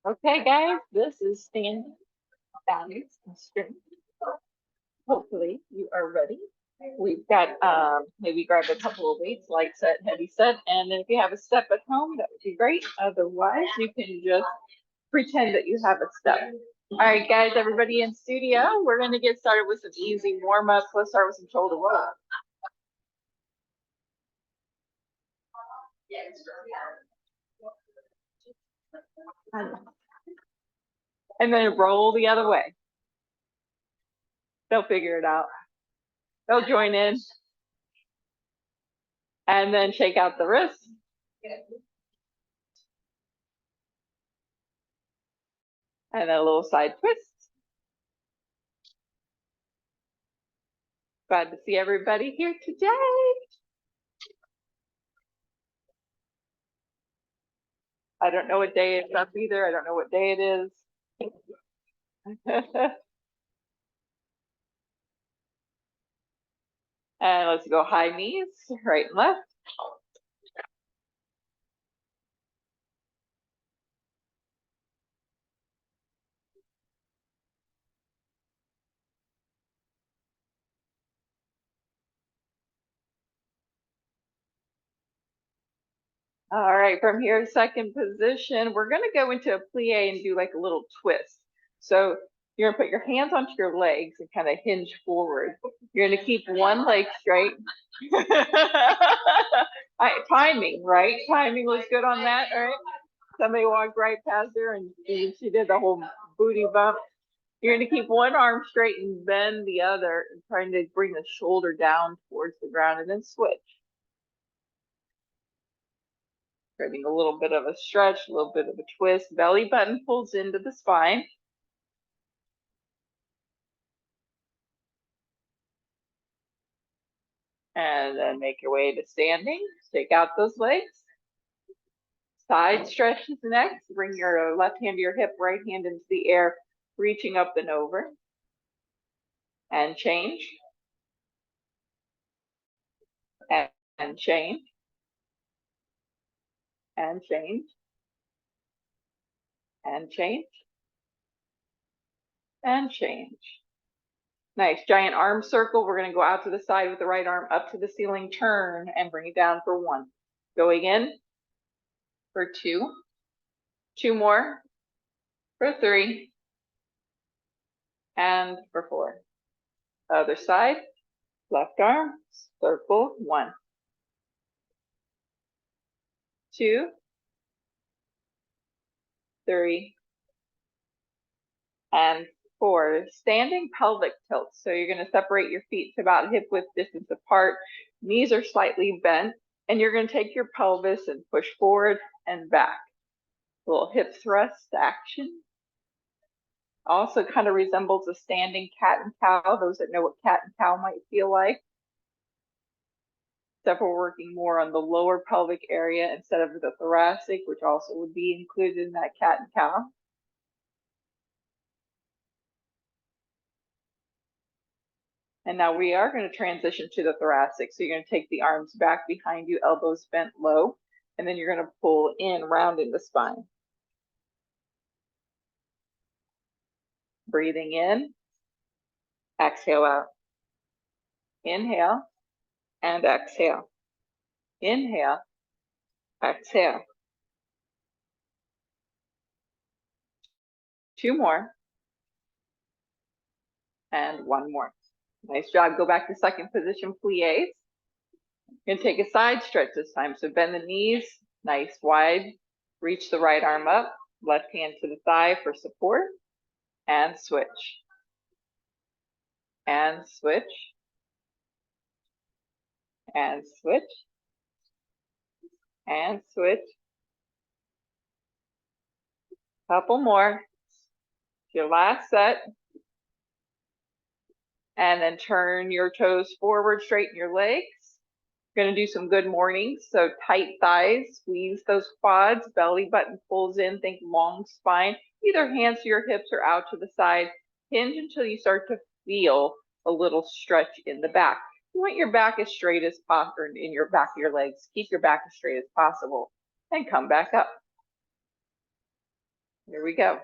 Okay, guys, this is standing balance and strength. Hopefully, you are ready. We've got maybe grab a couple of weights, light set, heavy set, and then if you have a step at home, that would be great. Otherwise, you can just pretend that you have a step. All right, guys, everybody in studio, we're going to get started with some easy warm ups. Let's start with some shoulder rolls. And then roll the other way. They'll figure it out. They'll join in. And then shake out the wrist. And then a little side twist. Glad to see everybody here today. I don't know what day it's up either. I don't know what day it is. And let's go high knees, right and left. All right, from here, second position, we're going to go into a plie and do like a little twist. So you're going to put your hands onto your legs and kind of hinge forward. You're going to keep one leg straight. Timing, right? Timing was good on that, right? Somebody walked right past her and she did the whole booty bump. You're going to keep one arm straight and bend the other, trying to bring the shoulder down towards the ground, and then switch. Creating a little bit of a stretch, a little bit of a twist. Belly button pulls into the spine. And then make your way to standing. Take out those legs. Side stretches next. Bring your left hand to your hip, right hand into the air, reaching up and over. And change. And change. And change. And change. And change. Nice. Giant arm circle. We're going to go out to the side with the right arm up to the ceiling, turn, and bring it down for 1. Going in for 2. 2 more for 3. And for 4. Other side. Left arm, circle, 1. 2. 3. And 4. Standing pelvic tilt. So you're going to separate your feet to about hip width distance apart. Knees are slightly bent. And you're going to take your pelvis and push forward and back. A little hip thrust action. Also kind of resembles a standing cat and cow, those that know what cat and cow might feel like. Except we're working more on the lower pelvic area instead of the thoracic, which also would be included in that cat and cow. And now we are going to transition to the thoracic. So you're going to take the arms back behind you, elbows bent low, and then you're going to pull in, rounding the spine. Breathing in, exhale out. Inhale and exhale. Inhale, exhale. 2 more. And 1 more. Nice job. Go back to second position, plies. You're going to take a side stretch this time. So bend the knees, nice wide. Reach the right arm up, left hand to the thigh for support, and switch. And switch. And switch. And switch. Couple more. Your last set. And then turn your toes forward, straighten your legs. You're going to do some good mornings. So tight thighs, squeeze those quads, belly button pulls in, think long spine. Either hands to your hips or out to the side. Hinge until you start to feel a little stretch in the back. You want your back as straight as possible, or in your back of your legs. Keep your back as straight as possible. And come back up. Here we go.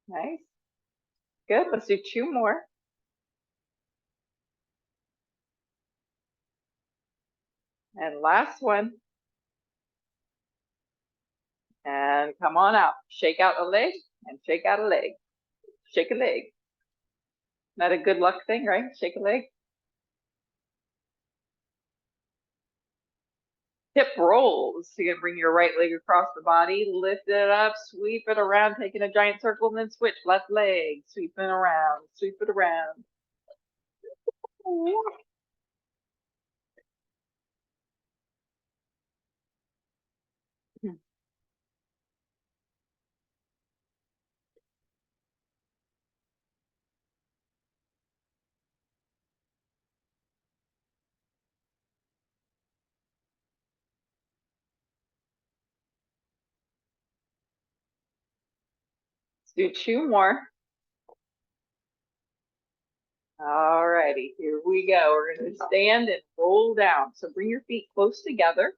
Nice. Good. Let's do 2 more. And last one. And come on out. Shake out a leg and shake out a leg. Shake a leg. Not a good luck thing, right? Shake a leg. Hip rolls. So you're gonna bring your right leg across the body, lift it up, sweep it around, taking a giant circle, and then switch left leg, sweep it around, sweep it around. Do 2 more. All righty, here we go. We're going to stand and roll down. So bring your feet close together.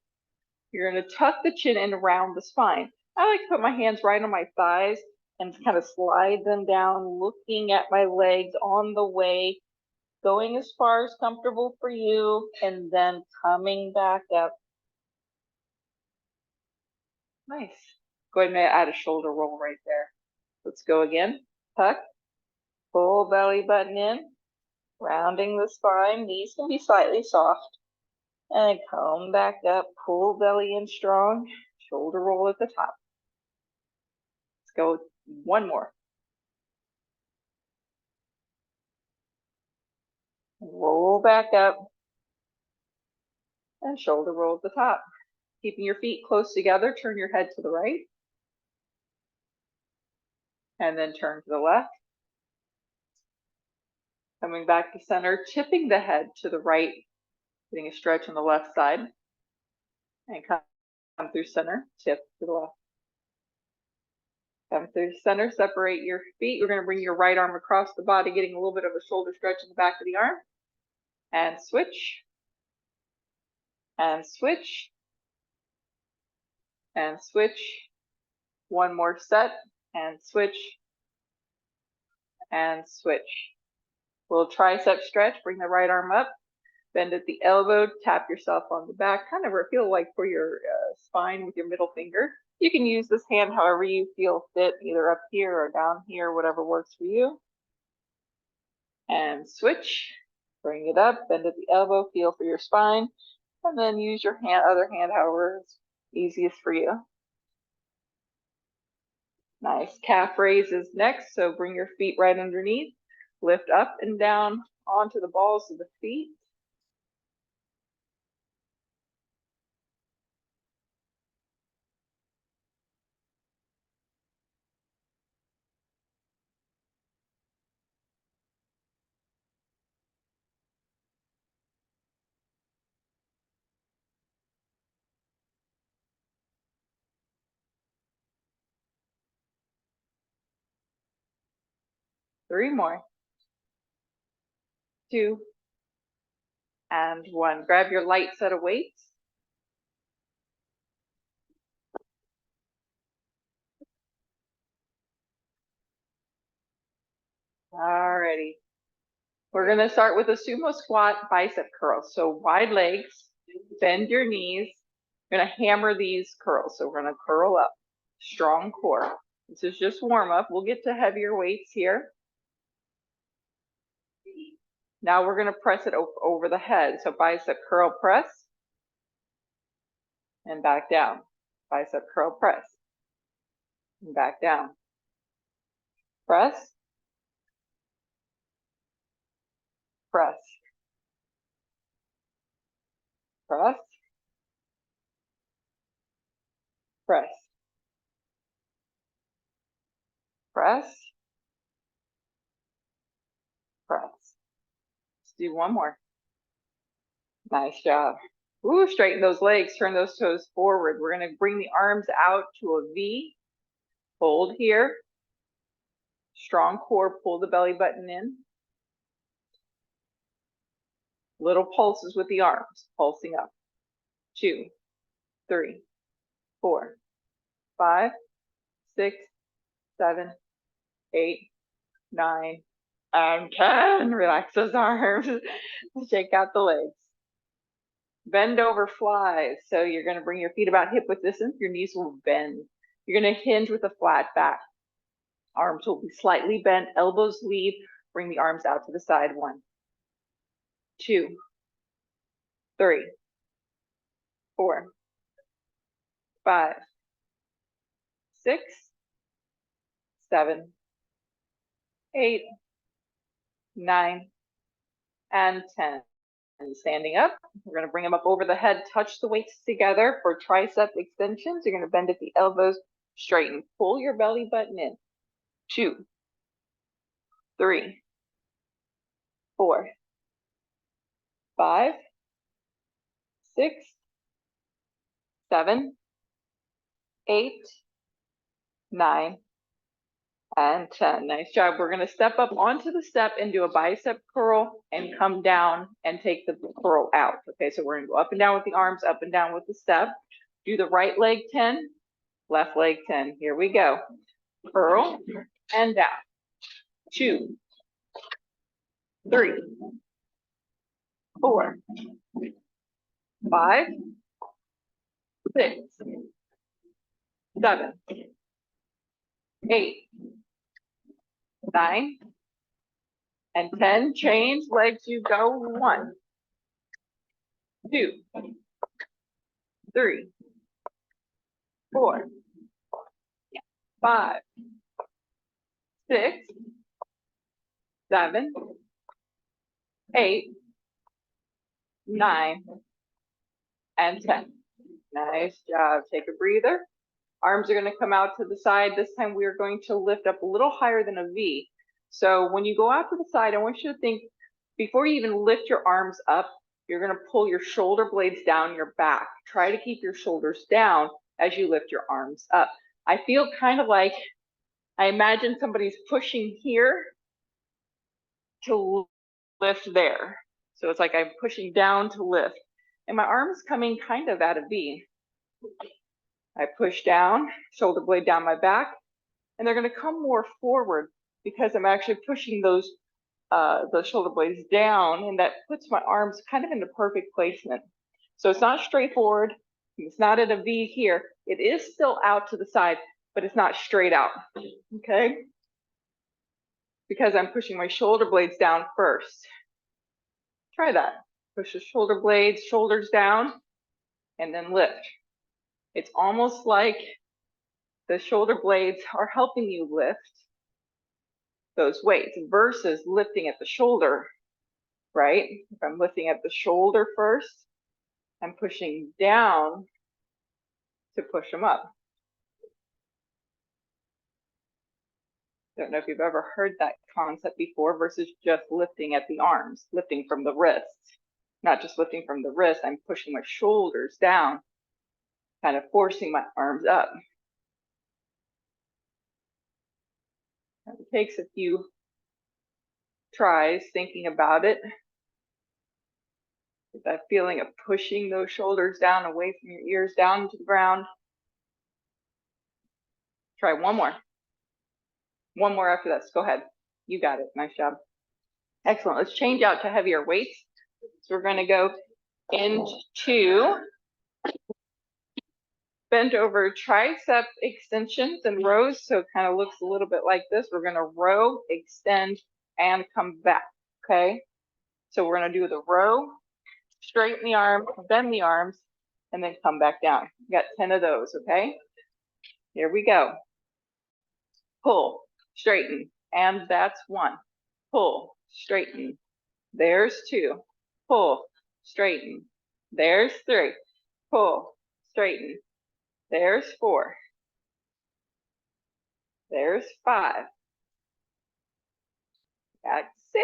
You're going to tuck the chin in around the spine. I like to put my hands right on my thighs and kind of slide them down, looking at my legs on the way, going as far as comfortable for you, and then coming back up. Nice. Go ahead and add a shoulder roll right there. Let's go again. Tuck, pull belly button in, rounding the spine. Knees can be slightly soft. And come back up, pull belly in strong, shoulder roll at the top. Let's go 1 more. Roll back up and shoulder roll at the top. Keeping your feet close together, turn your head to the right. And then turn to the left. Coming back to center, tipping the head to the right, getting a stretch on the left side. And come through center, tip to the left. Come through center, separate your feet. We're going to bring your right arm across the body, getting a little bit of a shoulder stretch in the back of the arm. And switch. And switch. And switch. 1 more set. And switch. And switch. Little tricep stretch. Bring the right arm up. Bend at the elbow. Tap yourself on the back. Kind of feel like for your spine with your middle finger. You can use this hand however you feel fit, either up here or down here, whatever works for you. And switch. Bring it up. Bend at the elbow. Feel for your spine. And then use your other hand however is easiest for you. Nice. Calf raises next. So bring your feet right underneath. Lift up and down onto the balls of the feet. Three more. 2 and 1. Grab your light set of weights. Alrighty. We're going to start with a sumo squat bicep curl. So wide legs, bend your knees. You're going to hammer these curls. So we're going to curl up. Strong core. This is just warm up. We'll get to heavier weights here. Now we're going to press it over the head. So bicep curl press. And back down. Bicep curl press. And back down. Press. Press. Press. Press. Press. Press. Let's do 1 more. Nice job. Ooh, straighten those legs, turn those toes forward. We're going to bring the arms out to a V. Hold here. Strong core, pull the belly button in. Little pulses with the arms, pulsing up. 2, 3, 4, 5, 6, 7, 8, 9, and 10. Relax those arms. Shake out the legs. Bend over flies. So you're going to bring your feet about hip width distance. Your knees will bend. You're going to hinge with a flat back. Arms will be slightly bent. Elbows lead. Bring the arms out to the side. 1, 2, 3, 4, 5, 6, 7, 8, 9, and 10. And standing up, we're going to bring them up over the head, touch the weights together for tricep extensions. You're going to bend at the elbows, straighten, pull your belly button in. 2, 3, 4, 5, 6, 7, 8, 9, and 10. Nice job. We're going to step up onto the step and do a bicep curl and come down and take the curl out. Okay, so we're going to go up and down with the arms, up and down with the step. Do the right leg 10, left leg 10. Here we go. Curl and down. 2, 3, 4, 5, 6, 7, 8, 9, and 10. Change legs, you go. 1, 2, 3, 4, 5, 6, 7, 8, 9, and 10. Nice job. Take a breather. Arms are going to come out to the side. This time we are going to lift up a little higher than a V. So when you go out to the side, I want you to think, before you even lift your arms up, you're going to pull your shoulder blades down your back. Try to keep your shoulders down as you lift your arms up. I feel kind of like, I imagine somebody's pushing here to lift there. So it's like I'm pushing down to lift. And my arm's coming kind of at a V. I push down, shoulder blade down my back, and they're going to come more forward because I'm actually pushing those shoulder blades down, and that puts my arms kind of into perfect placement. So it's not straightforward. It's not at a V here. It is still out to the side, but it's not straight out, okay? Because I'm pushing my shoulder blades down first. Try that. Push the shoulder blades, shoulders down, and then lift. It's almost like the shoulder blades are helping you lift those weights versus lifting at the shoulder, right? If I'm lifting at the shoulder first, I'm pushing down to push them up. Don't know if you've ever heard that concept before versus just lifting at the arms, lifting from the wrists. Not just lifting from the wrist, I'm pushing my shoulders down, kind of forcing my arms up. It takes a few tries thinking about it. That feeling of pushing those shoulders down away from your ears down to the ground. Try one more. One more after this. Go ahead. You got it. Nice job. Excellent. Let's change out to heavier weights. So we're going to go into bent over tricep extensions and rows. So it kind of looks a little bit like this. We're going to row, extend, and come back. Okay. So we're going to do the row, straighten the arm, bend the arms, and then come back down. We got 10 of those. Okay. Here we go. Pull, straighten, and that's 1. Pull, straighten. There's 2. Pull, straighten. There's 3. Pull, straighten. There's 4. There's 5. Got 6.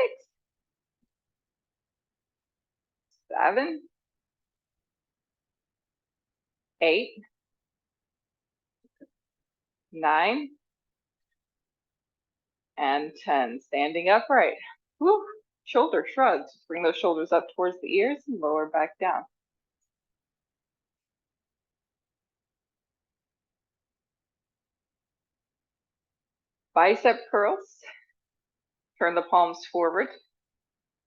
7. 8. 9. And 10. Standing upright. Woo. Shoulder shrugs. Bring those shoulders up towards the ears and lower back down. Bicep curls. Turn the palms forward.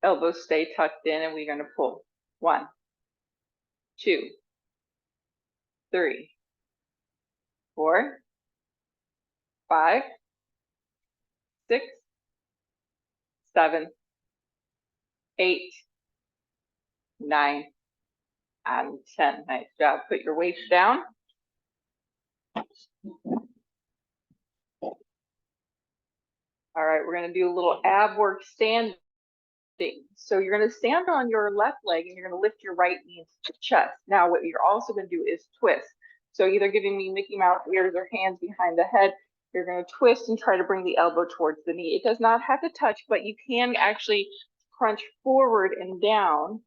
Elbows stay tucked in, and we're going to pull. 1, 2, 3, 4, 5, 6, 7, 8, 9, and 10. Nice job. Put your weights down. All right, we're going to do a little ab work standing. So you're going to stand on your left leg and you're going to lift your right knee into the chest. Now, what you're also going to do is twist. So either giving me Mickey Mouse ears or hands behind the head, you're going to twist and try to bring the elbow towards the knee. It does not have to touch, but you can actually crunch forward and down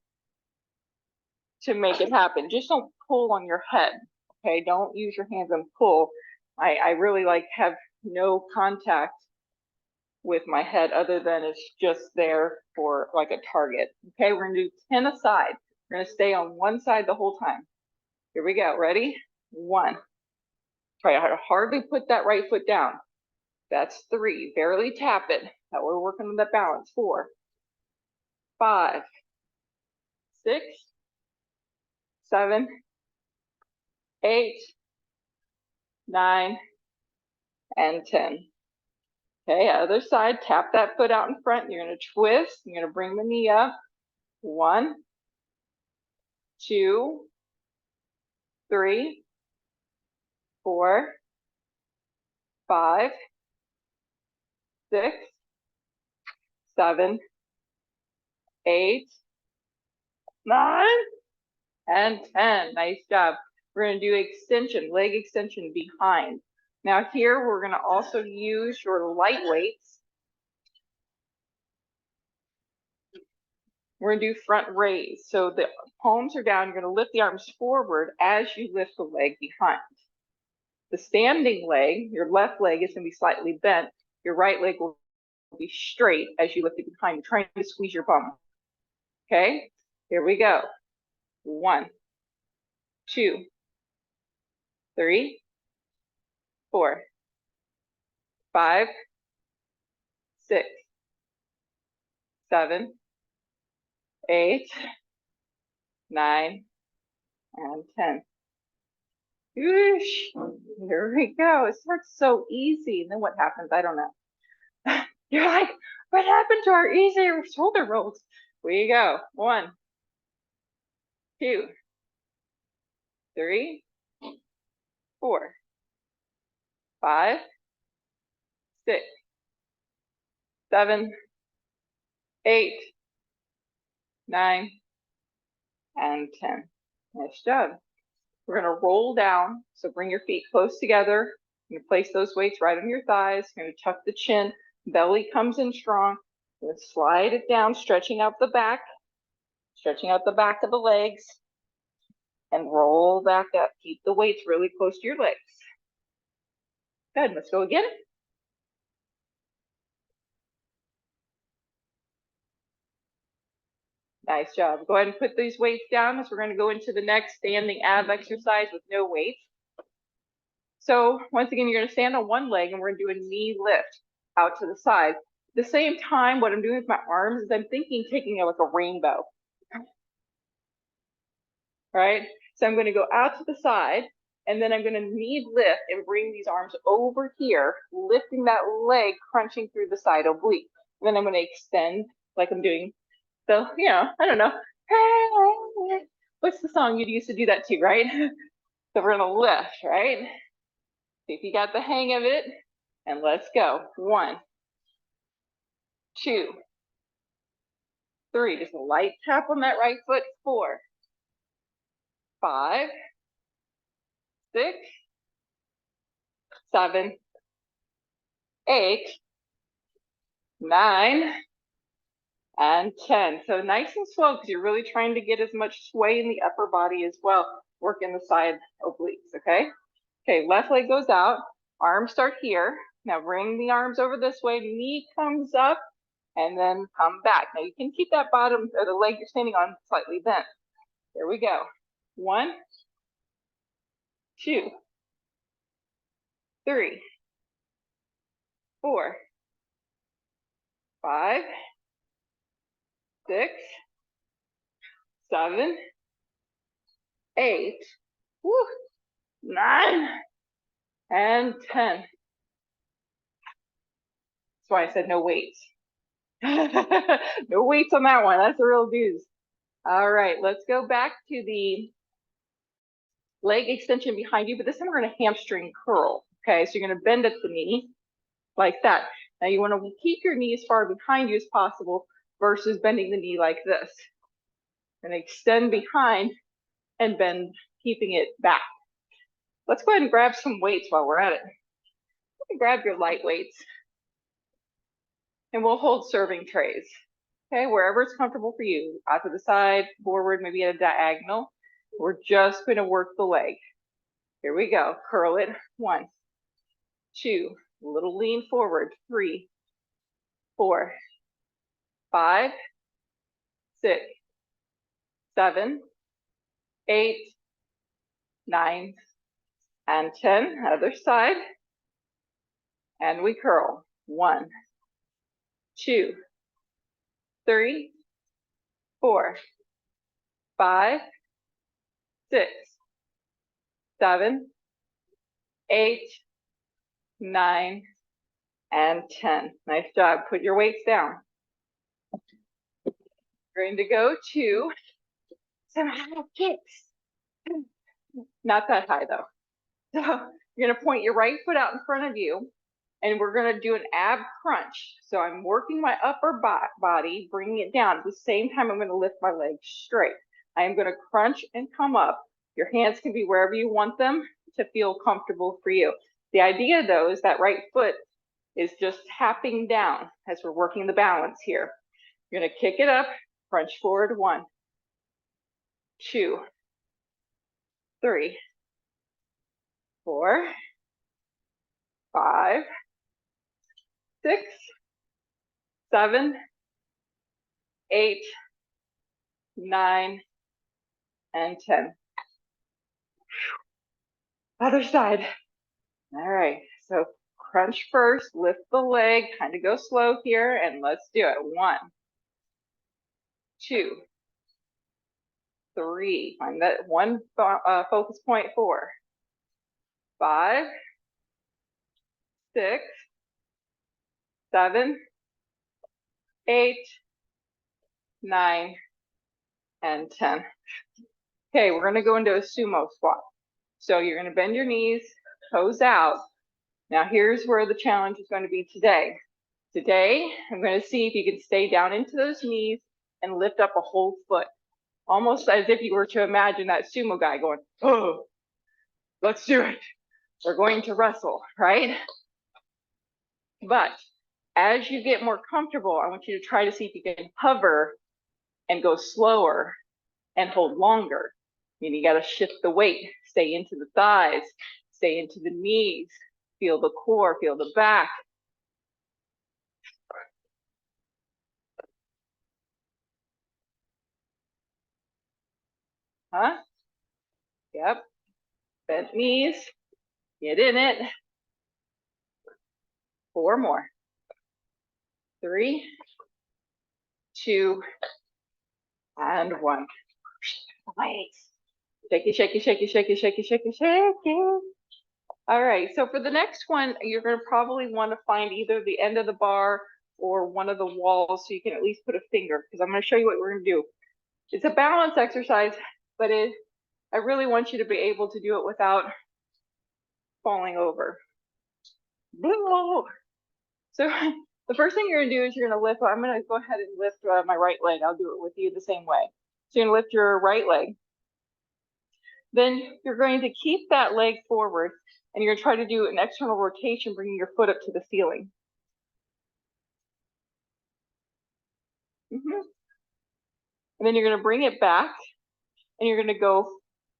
to make it happen. Just don't pull on your head, okay? Don't use your hands and pull. I really like have no contact with my head other than it's just there for like a target. Okay, we're gonna do 10 aside. We're gonna stay on one side the whole time. Here we go, ready? 1. Try to hardly put that right foot down. That's 3, barely tap it. That we're working on that balance. 4, 5, 6, 7, 8, 9, and 10. Okay, other side, tap that foot out in front. You're gonna twist, you're gonna bring the knee up. 1, 2, 3, 4, 5, 6, 7, 8, 9, and 10. Nice job. We're going to do extension, leg extension behind. Now here we're going to also use your light weights. We're going to do front raise. So the palms are down. You're going to lift the arms forward as you lift the leg behind. The standing leg, your left leg is going to be slightly bent. Your right leg will be straight as you lift it behind. You're trying to squeeze your bum. Okay, here we go. 1, 2, 3, 4, 5, 6, 7, 8, 9, and 10. Whoosh. Here we go. It starts so easy. And then what happens? I don't know. You're like, what happened to our easy shoulder rolls? We go. 1, 2, 3, 4, 5, 6, 7, 8, 9, and 10. Nice job. We're going to roll down. So bring your feet close together. You're going to place those weights right on your thighs. You're going to tuck the chin. Belly comes in strong. You're going to slide it down, stretching out the back of the legs, and roll back up. Keep the weights really close to your legs. Good. Let's go again. Nice job. Go ahead and put these weights down as we're going to go into the next standing ab exercise with no weights. So once again, you're going to stand on one leg and we're going to do a knee lift out to the side. At the same time, what I'm doing with my arms is I'm thinking taking it like a rainbow. Right? So I'm going to go out to the side and then I'm going to knee lift and bring these arms over here, lifting that leg, crunching through the side oblique. And then I'm going to extend like I'm doing the, I don't know. What's the song you used to do that to, right? So we're going to lift, right? See if you got the hang of it. And let's go. 1, 2, 3. Just a light tap on that right foot. 4, 5, 6, 7, 8, 9, and 10. So nice and slow because you're really trying to get as much sway in the upper body as well. Working the side obliques, okay? Okay, left leg goes out. Arms start here. Now bring the arms over this way. Knee comes up and then come back. Now you can keep that bottom or the leg you're standing on slightly bent. There we go. 1, 2, 3, 4, 5, 6, 7, 8, woo, 9, and 10. That's why I said no weights. No weights on that one. That's the real deuce. All right, let's go back to the leg extension behind you, but this time we're going to hamstring curl. Okay, so you're going to bend at the knee like that. Now you want to keep your knee as far behind you as possible versus bending the knee like this. And extend behind and bend, keeping it back. Let's go ahead and grab some weights while we're at it. Grab your light weights. And we'll hold serving trays. Okay, wherever it's comfortable for you, out to the side, forward, maybe at a diagonal. We're just going to work the leg. Here we go. Curl it. 1, 2, a little lean forward. 3, 4, 5, 6, 7, 8, 9, and 10. Other side. And we curl. 1, 2, 3, 4, 5, 6, 7, 8, 9, and 10. Nice job. Put your weights down. We're going to go to some high kicks. Not that high though. So you're going to point your right foot out in front of you, and we're going to do an ab crunch. So I'm working my upper body, bringing it down. At the same time, I'm going to lift my legs straight. I am going to crunch and come up. Your hands can be wherever you want them to feel comfortable for you. The idea though is that right foot is just tapping down as we're working the balance here. You're going to kick it up, crunch forward. 1, 2, 3, 4, 5, 6, 7, 8, 9, and 10. Other side. All right, so crunch first, lift the leg, kind of go slow here, and let's do it. 1, 2, 3, find that one focus point. 4, 5, 6, 7, 8, 9, and 10. Okay, we're gonna go into a sumo squat. So you're gonna bend your knees, toes out. Now here's where the challenge is going to be today. Today, I'm going to see if you can stay down into those knees and lift up a whole foot. Almost as if you were to imagine that sumo guy going, oh, let's do it. We're going to wrestle, right? But as you get more comfortable, I want you to try to see if you can hover and go slower and hold longer. Meaning you got to shift the weight, stay into the thighs, stay into the knees, feel the core, feel the back. Huh? Yep. Bent knees. Get in it. 4 more. 3, 2, and 1. Nice. Shake it, shake it, shake it, shake it, shake it, shake it, shake it. All right, so for the next one, you're going to probably want to find either the end of the bar or one of the walls so you can at least put a finger, because I'm going to show you what we're going to do. It's a balance exercise, but I really want you to be able to do it without falling over. So the first thing you're going to do is you're going to lift. I'm going to go ahead and lift my right leg. I'll do it with you the same way. So you're going to lift your right leg. Then you're going to keep that leg forward, and you're going to try to do an external rotation, bringing your foot up to the ceiling. And then you're going to bring it back, and you're going to go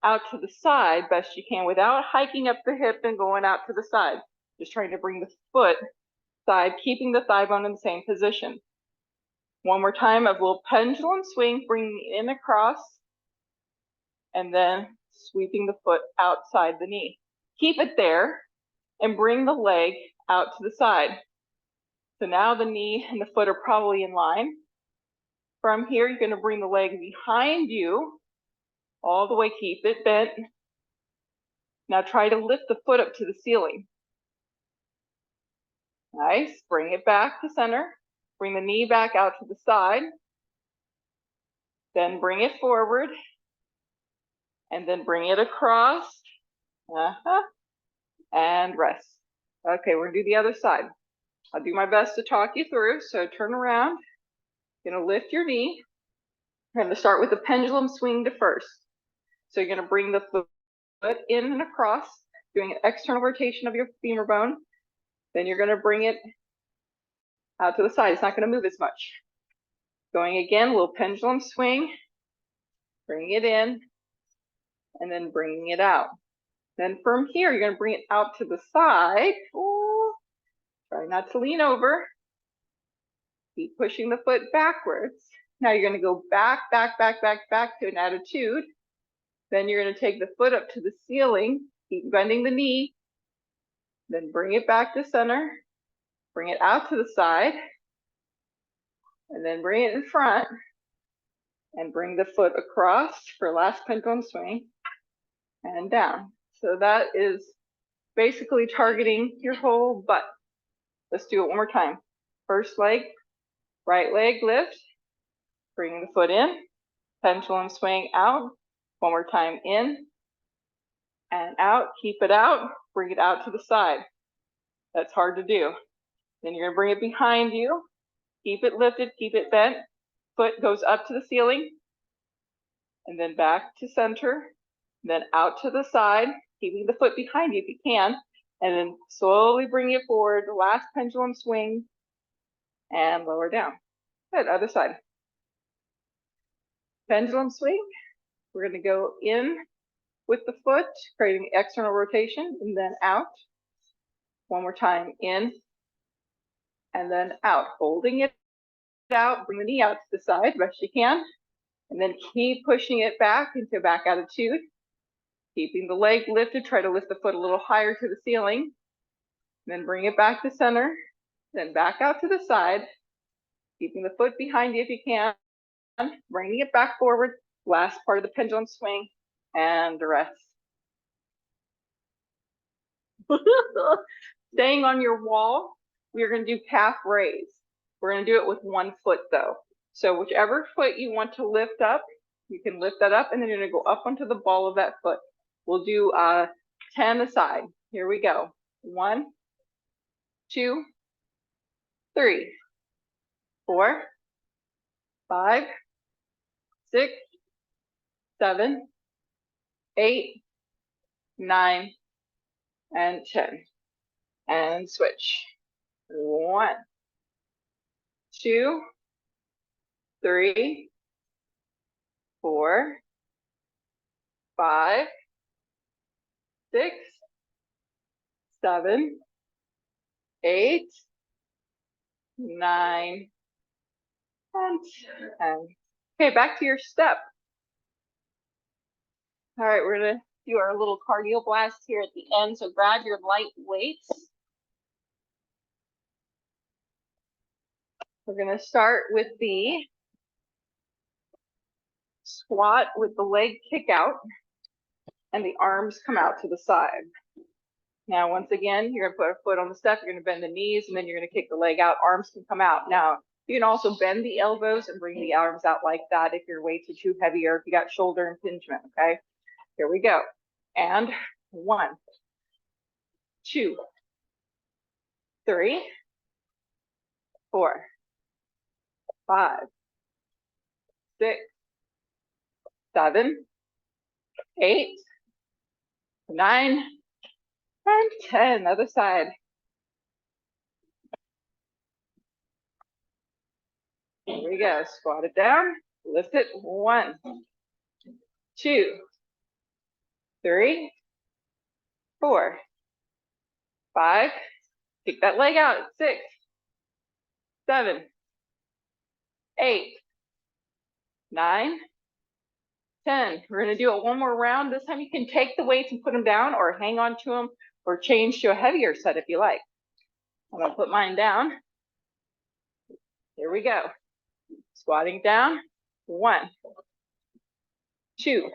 out to the side best you can without hiking up the hip and going out to the side. Just trying to bring the foot side, keeping the thigh bone in the same position. One more time, a little pendulum swing, bringing it in across, and then sweeping the foot outside the knee. Keep it there and bring the leg out to the side. So now the knee and the foot are probably in line. From here, you're going to bring the leg behind you all the way, keep it bent. Now try to lift the foot up to the ceiling. Nice, bring it back to center. Bring the knee back out to the side. Then bring it forward. And then bring it across. And rest. Okay, we're gonna do the other side. I'll do my best to talk you through. So turn around. You're gonna lift your knee. We're gonna start with the pendulum swing to first. So you're gonna bring the foot in and across, doing an external rotation of your femur bone. Then you're gonna bring it out to the side. It's not gonna move as much. Going again, little pendulum swing. Bring it in, and then bringing it out. Then from here, you're gonna bring it out to the side. Ooh. Try not to lean over. Keep pushing the foot backwards. Now you're going to go back to an attitude. Then you're going to take the foot up to the ceiling. Keep bending the knee. Then bring it back to center. Bring it out to the side. And then bring it in front. And bring the foot across for last pendulum swing. And down. So that is basically targeting your whole butt. Let's do it one more time. First leg. Right leg lift, bring the foot in, pendulum swing out, one more time in and out, keep it out, bring it out to the side. That's hard to do. Then you're gonna bring it behind you, keep it lifted, keep it bent, foot goes up to the ceiling, and then back to center, then out to the side, keeping the foot behind you if you can, and then slowly bring it forward, the last pendulum swing, and lower down. Good, other side. Pendulum swing. We're going to go in with the foot, creating external rotation, and then out. One more time, in, and then out. Holding it out, bring the knee out to the side, best you can, and then keep pushing it back into back attitude. Keeping the leg lifted, try to lift the foot a little higher to the ceiling. Then bring it back to center, then back out to the side, keeping the foot behind you if you can, bringing it back forward, last part of the pendulum swing, and rest. Staying on your wall, we're going to do calf raise. We're going to do it with one foot though. So whichever foot you want to lift up, you can lift that up, and then you're going to go up onto the ball of that foot. We'll do 10 aside. Here we go. 1, 2, 3, 4, 5, 6, 7, 8, 9, and 10. And switch. 1, 2, 3, 4, 5, 6, 7, 8, 9, and 10. Okay, back to your step. All right, we're gonna do our little cardio blast here at the end. So grab your light weights. We're gonna start with the squat with the leg kick out and the arms come out to the side. Now, once again, you're gonna put a foot on the step, you're gonna bend the knees, and then you're gonna kick the leg out, arms can come out. Now, you can also bend the elbows and bring the arms out like that if your weights are too heavy or if you got shoulder impingement, okay? Here we go. And 1, 2, 3, 4, 5, 6, 7, 8, 9, and 10. Other side. Here we go. Squat it down. Lift it. 1, 2, 3, 4, 5. Kick that leg out. 6, 7, 8, 9, 10. We're going to do it one more round. This time you can take the weights and put them down or hang on to them or change to a heavier set if you like. I'm going to put mine down. Here we go. Squatting down. 1, 2,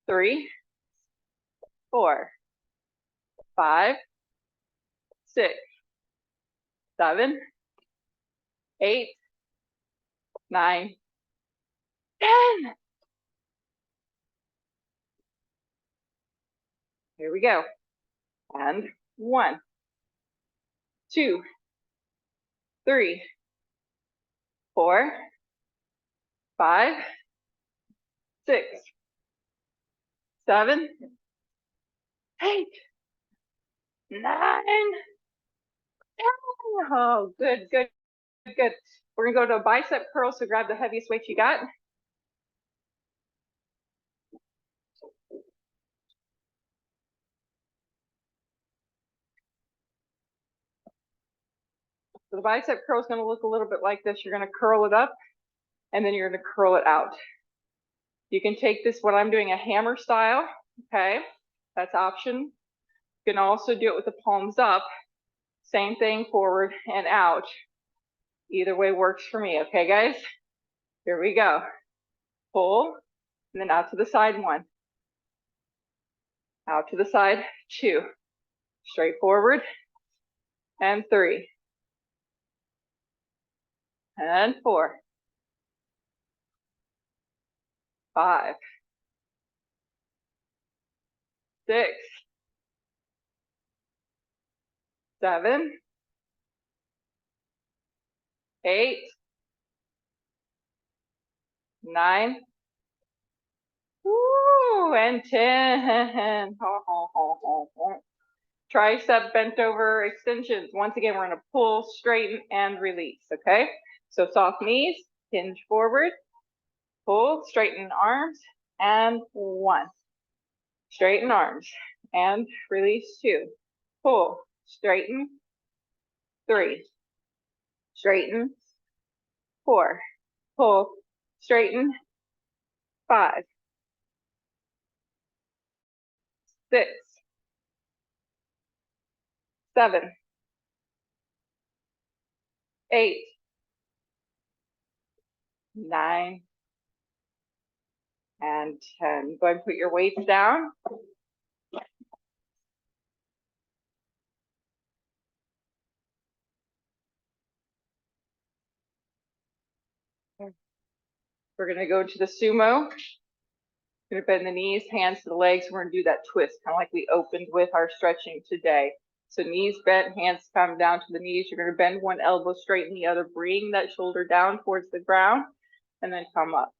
3, 4, 5, 6, 7, 8, 9, 10. Here we go. And 1, 2, 3, 4, 5, 6, 7, 8, 9, 10. Oh, good, good, good. We're gonna go to a bicep curl, so grab the heaviest weight you got. So the bicep curl is gonna look a little bit like this. You're gonna curl it up, and then you're gonna curl it out. You can take this, what I'm doing, a hammer style, okay? That's option. You can also do it with the palms up. Same thing, forward and out. Either way works for me, okay, guys? Here we go. Pull, and then out to the side, 1. Out to the side, 2. Straight forward, and 3. And 4. 5. 6. 7. 8. 9. Woo, and 10. Tricep bent over extensions. Once again, we're gonna pull, straighten, and release, okay? So soft knees, hinge forward, pull, straighten arms, and 1. Straighten arms, and release 2. Pull, straighten, 3. Straighten, 4. Pull, straighten, 5. 6. 7. 8. 9. And 10. Go ahead and put your weights down. We're gonna go to the sumo. We're gonna bend the knees, hands to the legs. We're gonna do that twist, kind of like we opened with our stretching today. So knees bent, hands come down to the knees. You're gonna bend one elbow, straighten the other, bring that shoulder down towards the ground, and then come up.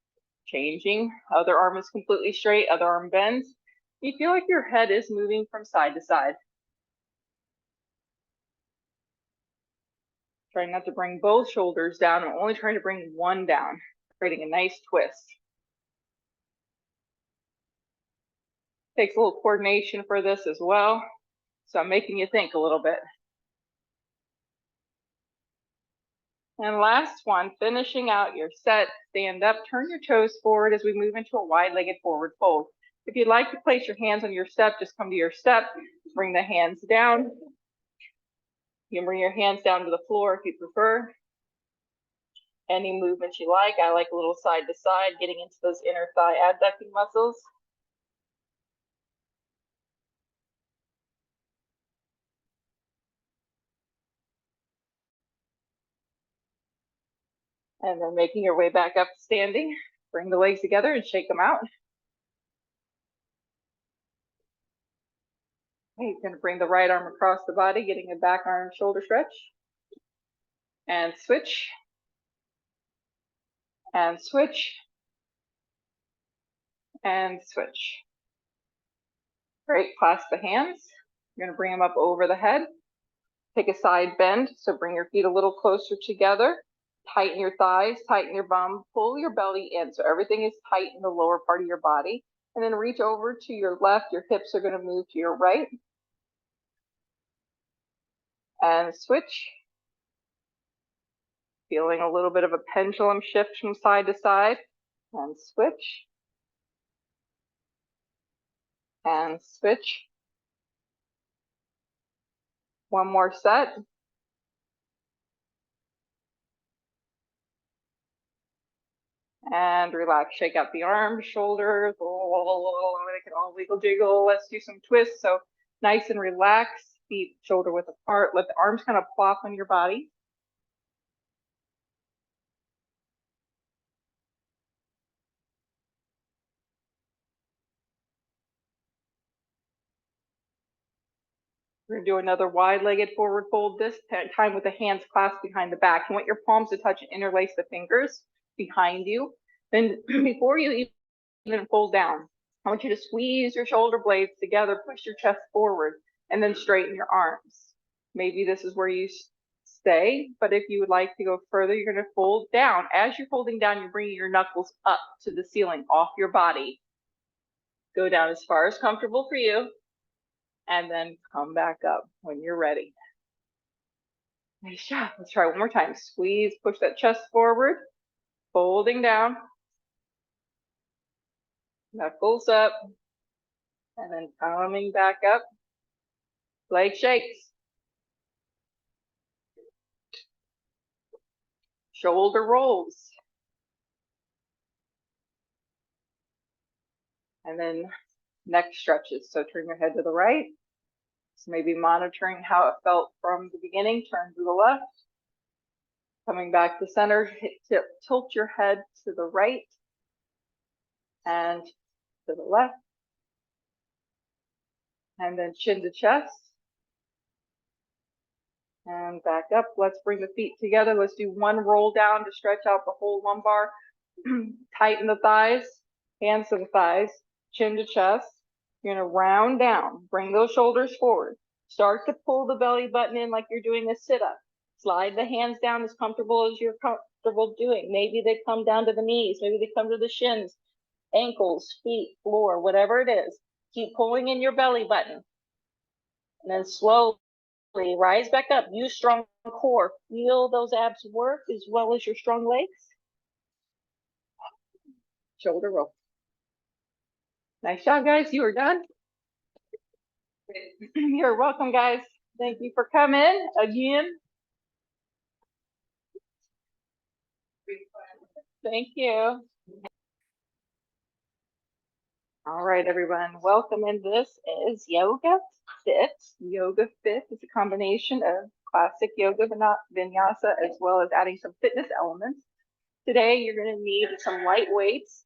Changing, other arm is completely straight, other arm bends. You feel like your head is moving from side to side. Try not to bring both shoulders down. I'm only trying to bring one down, creating a nice twist. Takes a little coordination for this as well. So I'm making you think a little bit. And last one, finishing out your set, stand up, turn your toes forward as we move into a wide-legged forward fold. If you'd like to place your hands on your step, just come to your step, bring the hands down. You can bring your hands down to the floor if you prefer. Any movement you like. I like a little side to side, getting into those inner thigh abducting muscles. And then making your way back up to standing. Bring the legs together and shake them out. Okay, you're going to bring the right arm across the body, getting a back arm shoulder stretch. And switch. And switch. And switch. Great, clasp the hands. You're going to bring them up over the head. Take a side bend, so bring your feet a little closer together. Tighten your thighs, tighten your bum, pull your belly in so everything is tight in the lower part of your body. And then reach over to your left. Your hips are going to move to your right. And switch. Feeling a little bit of a pendulum shift from side to side. And switch. And switch. One more set. And relax, shake out the arms, shoulders, they can all wiggle jiggle. Let's do some twists. So nice and relaxed, feet shoulder width apart. Let the arms kind of plop on your body. We're gonna do another wide-legged forward fold, this time with the hands clasped behind the back. You want your palms to touch and interlace the fingers behind you. Then before you even fold down, I want you to squeeze your shoulder blades together, push your chest forward, and then straighten your arms. Maybe this is where you stay, but if you would like to go further, you're gonna fold down. As you're folding down, you're bringing your knuckles up to the ceiling, off your body. Go down as far as comfortable for you, and then come back up when you're ready. Nice job. Let's try one more time. Squeeze, push that chest forward, folding down, knuckles up, and then coming back up. Leg shakes. Shoulder rolls. And then neck stretches. So turn your head to the right. So maybe monitoring how it felt from the beginning. Turn to the left. Coming back to center, tilt your head to the right and to the left. And then chin to chest. And back up. Let's bring the feet together. Let's do one roll down to stretch out the whole lumbar. Tighten the thighs, hands to the thighs, chin to chest. You're gonna round down, bring those shoulders forward. Start to pull the belly button in like you're doing a sit-up. Slide the hands down as comfortable as you're comfortable doing. Maybe they come down to the knees, maybe they come to the shins, ankles, feet, floor, whatever it is. Keep pulling in your belly button. And then slowly rise back up. Use strong core. Feel those abs work as well as your strong legs. Shoulder roll. Nice job, guys. You are done. You're welcome, guys. Thank you for coming again. Thank you. All right, everyone. Welcome. And this is Yoga Fit. Yoga Fit is a combination of classic yoga vinyasa as well as adding some fitness elements. Today, you're going to need some light weights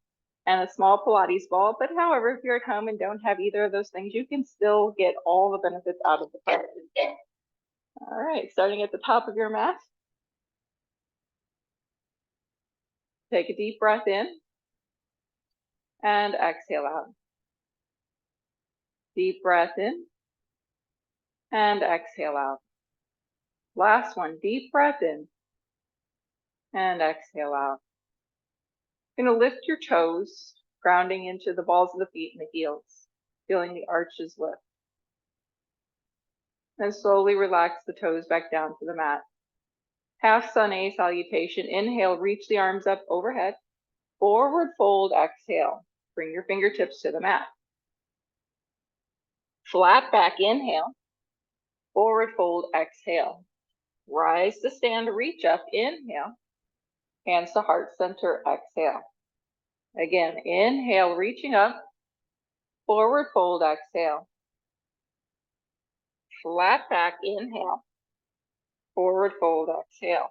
and a small Pilates ball. But however, if you're at home and don't have either of those things, you can still get all the benefits out of the practice. All right, starting at the top of your mat. Take a deep breath in and exhale out. Deep breath in and exhale out. Last one, deep breath in and exhale out. You're going to lift your toes, grounding into the balls of the feet and the heels, feeling the arches lift. Then slowly relax the toes back down to the mat. Half sun A salutation. Inhale, reach the arms up overhead. Forward fold, exhale. Bring your fingertips to the mat. Flat back, inhale. Forward fold, exhale. Rise to stand, reach up, inhale. Hands to heart center, exhale. Again, inhale, reaching up. Forward fold, exhale. Flat back, inhale. Forward fold, exhale.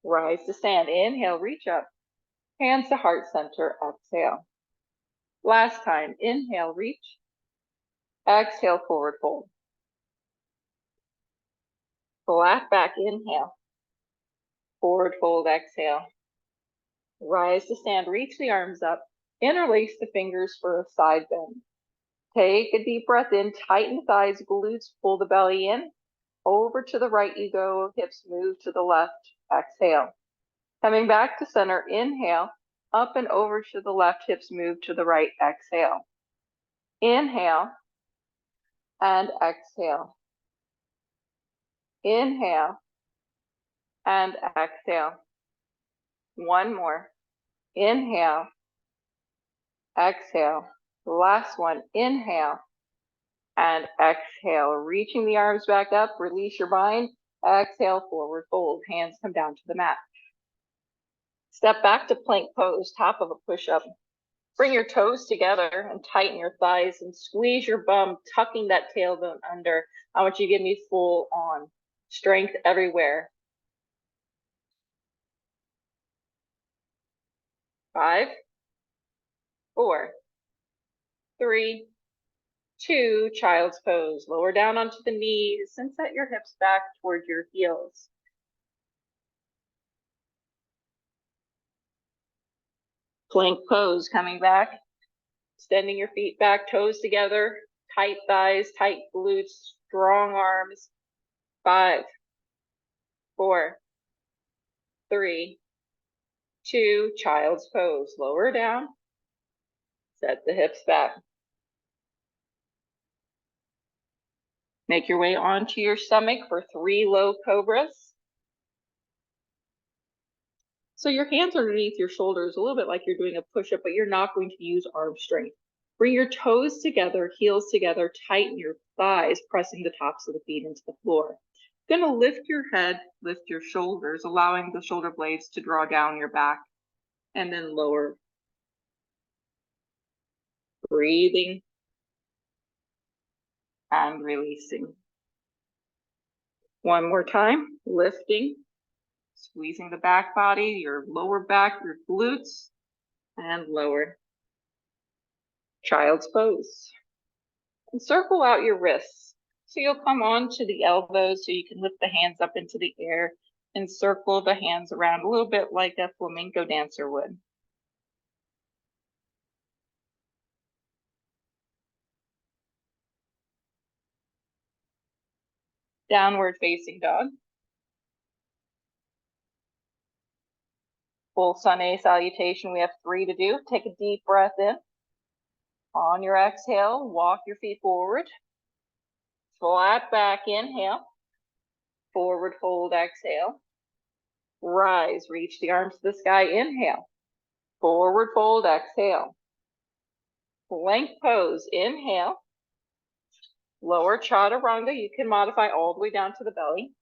Rise to stand, inhale, reach up. Hands to heart center, exhale. Last time, inhale, reach. Exhale, forward fold. Flat back, inhale. Forward fold, exhale. Rise to stand, reach the arms up. Interlace the fingers for a side bend. Take a deep breath in, tighten the thighs, glutes, pull the belly in. Over to the right you go, hips move to the left, exhale. Coming back to center, inhale, up and over to the left, hips move to the right, exhale. Inhale and exhale. Inhale and exhale. One more. Inhale, exhale. Last one, inhale and exhale. Reaching the arms back up, release your bind. Exhale, forward fold. Hands come down to the mat. Step back to plank pose, top of a push-up. Bring your toes together and tighten your thighs and squeeze your bum, tucking that tailbone under. I want you to give me full on strength everywhere. 5, 4, 3, 2, child's pose. Lower down onto the knees and set your hips back toward your heels. Plank pose, coming back, extending your feet back, toes together, tight thighs, tight glutes, strong arms. 5, 4, 3, 2, child's pose. Lower down, set the hips back. Make your way onto your stomach for 3 low cobras. So your hands are underneath your shoulders, a little bit like you're doing a push-up, but you're not going to use arm strength. Bring your toes together, heels together, tighten your thighs, pressing the tops of the feet into the floor. You're gonna lift your head, lift your shoulders, allowing the shoulder blades to draw down your back, and then lower. Breathing and releasing. One more time, lifting, squeezing the back body, your lower back, your glutes, and lower. Child's pose. And circle out your wrists. So you'll come on to the elbows so you can lift the hands up into the air and circle the hands around a little bit like a flamenco dancer would. Downward facing dog. Full sun A salutation. We have 3 to do. Take a deep breath in. On your exhale, walk your feet forward. Flat back, inhale. Forward fold, exhale. Rise, reach the arms to the sky, inhale. Forward fold, exhale. Plank pose, inhale. Lower chaturanga, you can modify all the way down to the belly.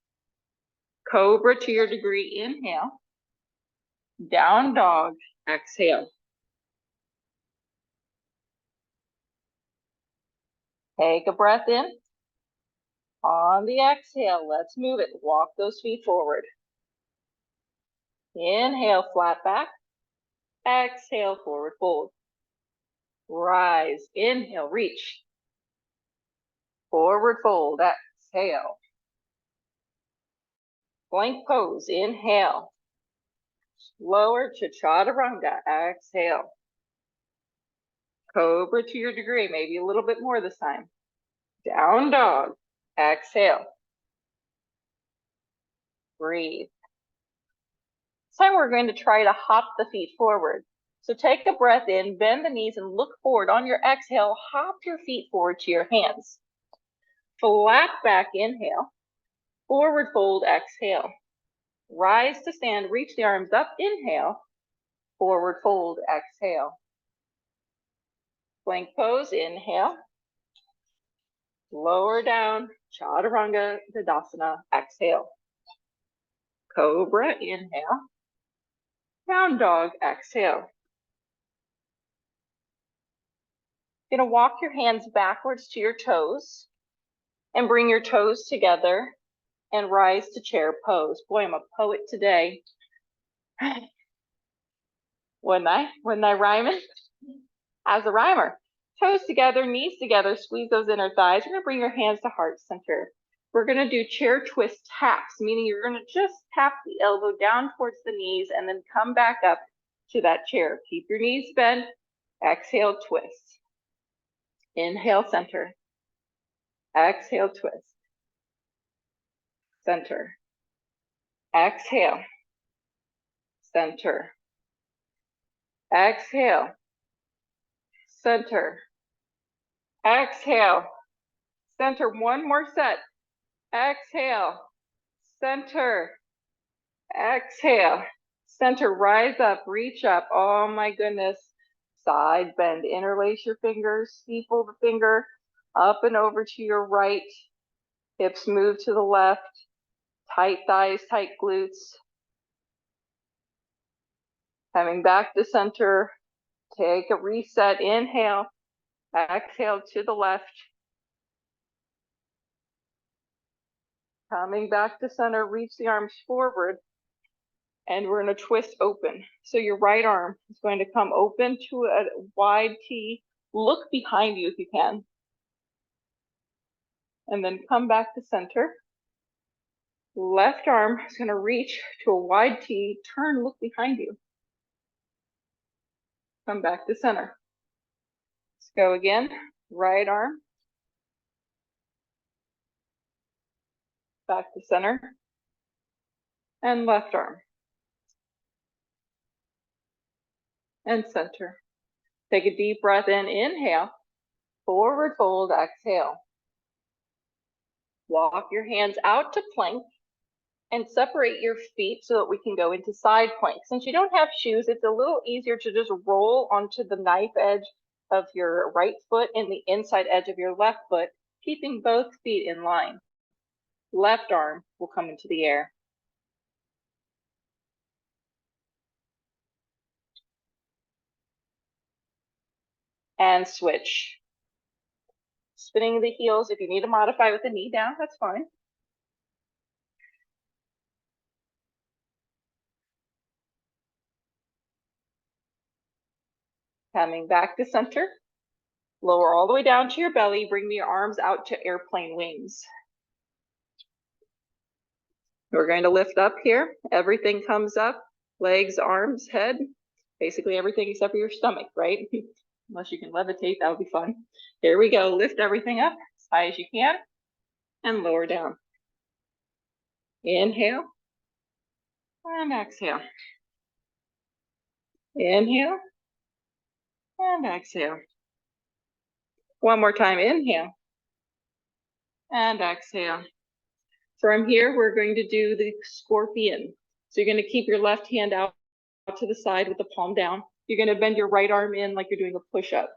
Cobra to your degree, inhale. Down dog, exhale. Take a breath in. On the exhale, let's move it. Walk those feet forward. Inhale, flat back. Exhale, forward fold. Rise, inhale, reach. Forward fold, exhale. Plank pose, inhale. Lower to chaturanga, exhale. Cobra to your degree, maybe a little bit more this time. Down dog, exhale. Breathe. This time we're going to try to hop the feet forward. So take a breath in, bend the knees and look forward. On your exhale, hop your feet forward to your hands. Flat back, inhale. Forward fold, exhale. Rise to stand, reach the arms up, inhale. Forward fold, exhale. Plank pose, inhale. Lower down, chaturanga, tadasana, exhale. Cobra, inhale. Down dog, exhale. You're gonna walk your hands backwards to your toes and bring your toes together and rise to chair pose. Boy, I'm a poet today. Wasn't I rhyming? As a rhymer. Toes together, knees together, squeeze those inner thighs. You're gonna bring your hands to heart center. We're gonna do chair twist taps, meaning you're gonna just tap the elbow down towards the knees and then come back up to that chair. Keep your knees bent, exhale, twist. Inhale, center. Exhale, twist. Center. Exhale. Center. Exhale. Center. Exhale. Center. One more set. Exhale. Center. Exhale. Center. Rise up. Reach up. Oh my goodness. Side bend. Interlace your fingers. Steeple the finger up and over to your right. Hips move to the left. Tight thighs, tight glutes. Coming back to center, take a reset, inhale, exhale to the left. Coming back to center, reach the arms forward, and we're gonna twist open. So your right arm is going to come open to a wide T. Look behind you if you can. And then come back to center. Left arm is gonna reach to a wide T, turn, look behind you. Come back to center. Let's go again, right arm. Back to center. And left arm. And center. Take a deep breath in, inhale, forward fold, exhale. Walk your hands out to plank and separate your feet so that we can go into side plank. Since you don't have shoes, it's a little easier to just roll onto the knife edge of your right foot and the inside edge of your left foot, keeping both feet in line. Left arm will come into the air. And switch. Spinning the heels. If you need to modify with the knee down, that's fine. Coming back to center. Lower all the way down to your belly. Bring your arms out to airplane wings. We're going to lift up here. Everything comes up. Legs, arms, head. Basically everything except for your stomach, right? Unless you can levitate, that would be fun. Here we go. Lift everything up as high as you can and lower down. Inhale and exhale. Inhale and exhale. One more time. Inhale and exhale. From here, we're going to do the scorpion. So you're going to keep your left hand out to the side with the palm down. You're going to bend your right arm in like you're doing a push-up.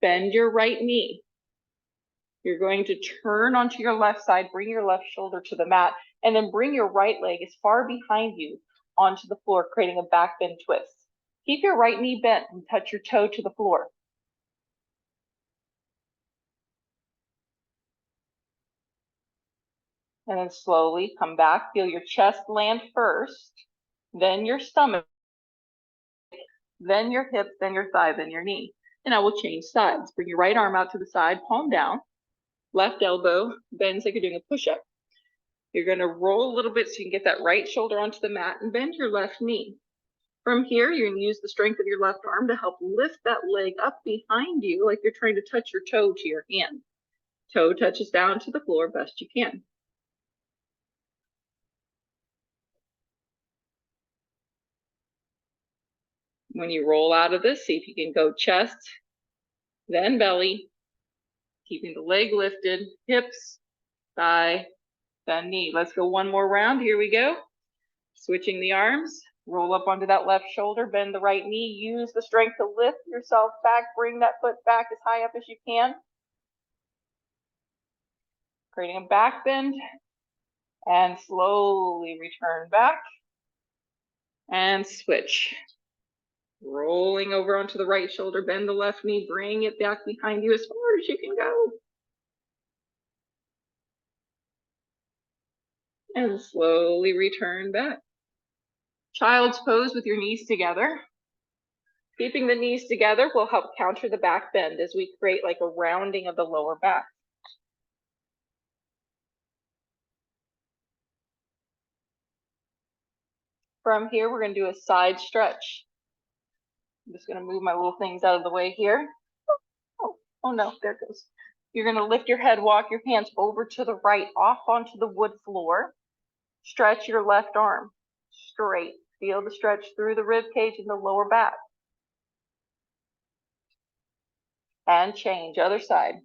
Bend your right knee. You're going to turn onto your left side, bring your left shoulder to the mat, and then bring your right leg as far behind you onto the floor, creating a back bend twist. Keep your right knee bent and touch your toe to the floor. And then slowly come back. Feel your chest land first, then your stomach, then your hip, then your thigh, then your knee. And I will change sides. Bring your right arm out to the side, palm down. Left elbow bends like you're doing a push-up. You're going to roll a little bit so you can get that right shoulder onto the mat and bend your left knee. From here, you're going to use the strength of your left arm to help lift that leg up behind you like you're trying to touch your toe to your hand. Toe touches down to the floor best you can. When you roll out of this, see if you can go chest, then belly, keeping the leg lifted, hips, thigh, then knee. Let's go one more round. Here we go. Switching the arms, roll up onto that left shoulder, bend the right knee, use the strength to lift yourself back, bring that foot back as high up as you can. Creating a back bend, and slowly return back and switch. Rolling over onto the right shoulder, bend the left knee, bring it back behind you as far as you can go. And slowly return back. Child's pose with your knees together. Keeping the knees together will help counter the back bend as we create like a rounding of the lower back. From here, we're going to do a side stretch. I'm just going to move my little things out of the way here. Oh no, there it goes. You're going to lift your head, walk your hands over to the right, off onto the wood floor. Stretch your left arm straight. Feel the stretch through the rib cage and the lower back. And change, other side.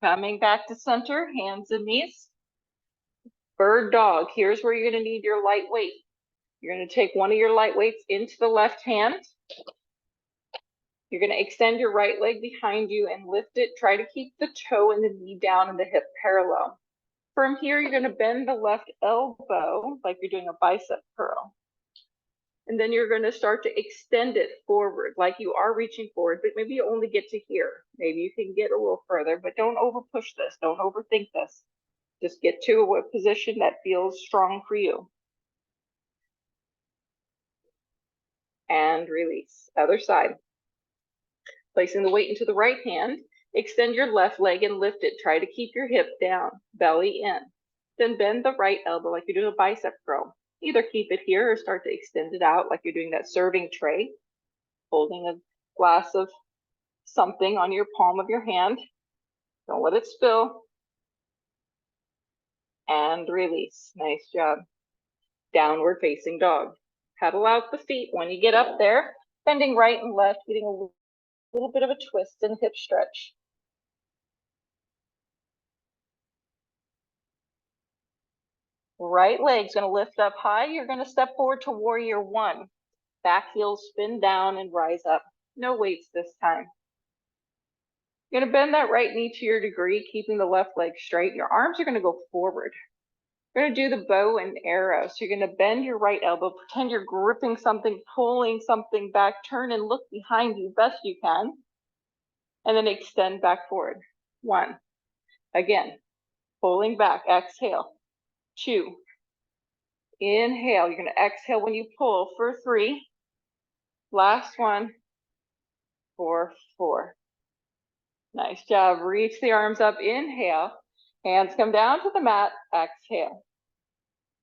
Coming back to center, hands and knees. Bird dog. Here's where you're going to need your light weight. You're going to take one of your light weights into the left hand. You're going to extend your right leg behind you and lift it. Try to keep the toe and the knee down and the hip parallel. From here, you're going to bend the left elbow like you're doing a bicep curl. And then you're going to start to extend it forward like you are reaching forward, but maybe you only get to here. Maybe you can get a little further, but don't over push this. Don't overthink this. Just get to a position that feels strong for you. And release. Other side. Placing the weight into the right hand, extend your left leg and lift it. Try to keep your hip down, belly in. Then bend the right elbow like you're doing a bicep curl. Either keep it here or start to extend it out like you're doing that serving tray, holding a glass of something on your palm of your hand. Don't let it spill. And release. Nice job. Downward facing dog. Pedal out the feet when you get up there, bending right and left, getting a little bit of a twist and hip stretch. Right leg's going to lift up high. You're going to step forward to warrior one. Back heel spin down and rise up. No weights this time. You're going to bend that right knee to your degree, keeping the left leg straight. Your arms are going to go forward. You're going to do the bow and arrow. So you're going to bend your right elbow, pretend you're gripping something, pulling something back, turn and look behind you best you can. And then extend back forward. One. Again, pulling back, exhale. Two. Inhale, you're going to exhale when you pull for three. Last one for four. Nice job. Reach the arms up. Inhale. Hands come down to the mat. Exhale.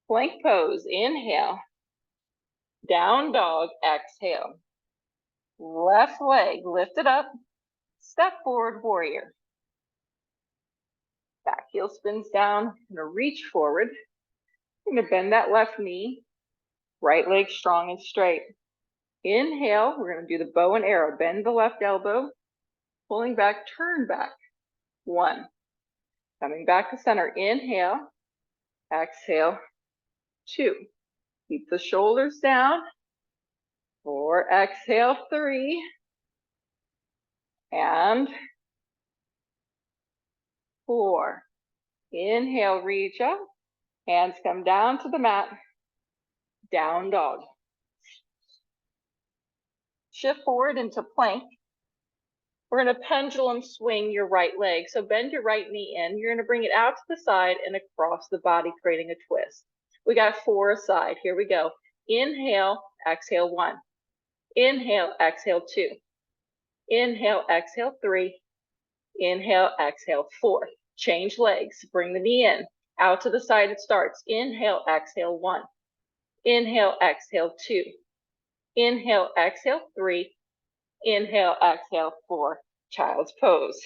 Plank pose. Inhale. Down dog. Exhale. Left leg lifted up. Step forward warrior. Back heel spins down. I'm going to reach forward. I'm going to bend that left knee. Right leg strong and straight. Inhale. We're going to do the bow and arrow. Bend the left elbow. Pulling back, turn back. One. Coming back to center. Inhale. Exhale. Two. Keep the shoulders down. Four. Exhale. Three. And four. Inhale, reach up. Hands come down to the mat. Down dog. Shift forward into plank. We're going to pendulum swing your right leg. So bend your right knee in. You're going to bring it out to the side and across the body, creating a twist. We got four aside. Here we go. Inhale, exhale one. Inhale, exhale two. Inhale, exhale three. Inhale, exhale four. Change legs. Bring the knee in. Out to the side it starts. Inhale, exhale one. Inhale, exhale two. Inhale, exhale three. Inhale, exhale four. Child's pose.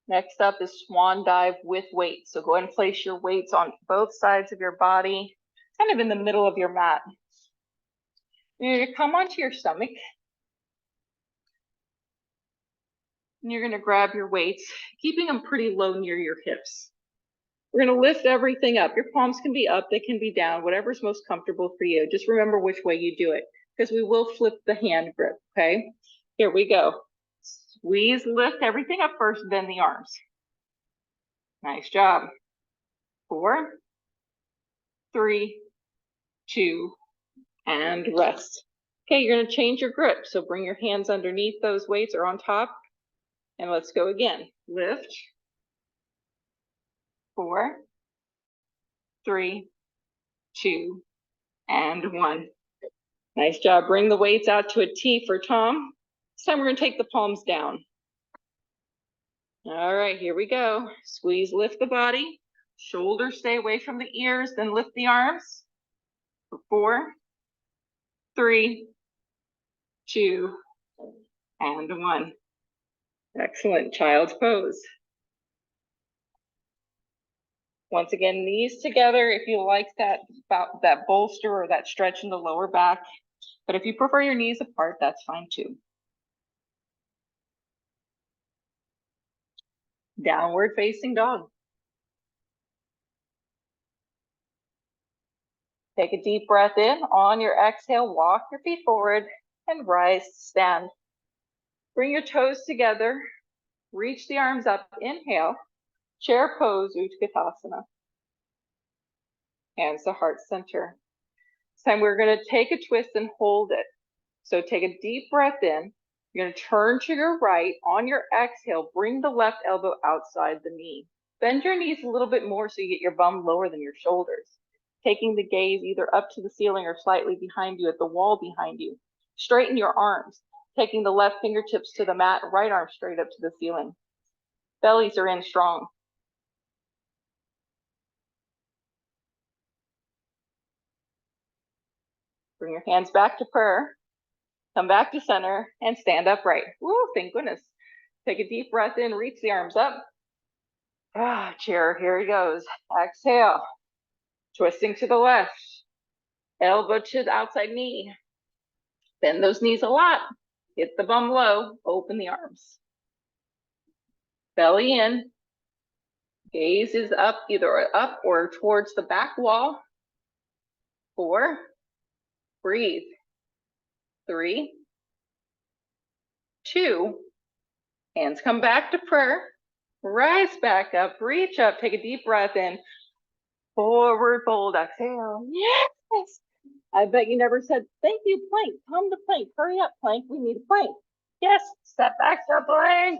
Next up is swan dive with weights. So go ahead and place your weights on both sides of your body, kind of in the middle of your mat. You're going to come onto your stomach. And you're going to grab your weights, keeping them pretty low near your hips. We're going to lift everything up. Your palms can be up, they can be down, whatever's most comfortable for you. Just remember which way you do it, because we will flip the hand grip, okay? Here we go. Squeeze, lift everything up first, then the arms. Nice job. 4, 3, 2, and rest. Okay, you're going to change your grip. So bring your hands underneath those weights or on top. And let's go again. Lift. 4, 3, 2, and 1. Nice job. Bring the weights out to a T for Tom. This time we're going to take the palms down. All right, here we go. Squeeze, lift the body. Shoulders stay away from the ears, then lift the arms. For 4, 3, 2, and 1. Excellent. Child's pose. Once again, knees together if you like that bolster or that stretch in the lower back. But if you prefer your knees apart, that's fine too. Downward facing dog. Take a deep breath in. On your exhale, walk your feet forward and rise to stand. Bring your toes together. Reach the arms up. Inhale. Chair pose, Utkatasana. Hands to heart center. This time we're going to take a twist and hold it. So take a deep breath in. You're going to turn to your right. On your exhale, bring the left elbow outside the knee. Bend your knees a little bit more so you get your bum lower than your shoulders. Taking the gaze either up to the ceiling or slightly behind you at the wall behind you. Straighten your arms. Taking the left fingertips to the mat, right arm straight up to the ceiling. Bellies are in strong. Bring your hands back to prayer. Come back to center and stand upright. Woo, thank goodness. Take a deep breath in, reach the arms up. Chair, here he goes. Exhale. Twisting to the left. Elbow to the outside knee. Bend those knees a lot. Hit the bum low. Open the arms. Belly in. Gaze is up, either up or towards the back wall. 4. Breathe. 3. 2. Hands come back to prayer. Rise back up. Reach up. Take a deep breath in. Forward fold. Exhale. Yes. I bet you never said, thank you, plank. Come to plank. Hurry up, plank. We need a plank. Yes. Step back to plank.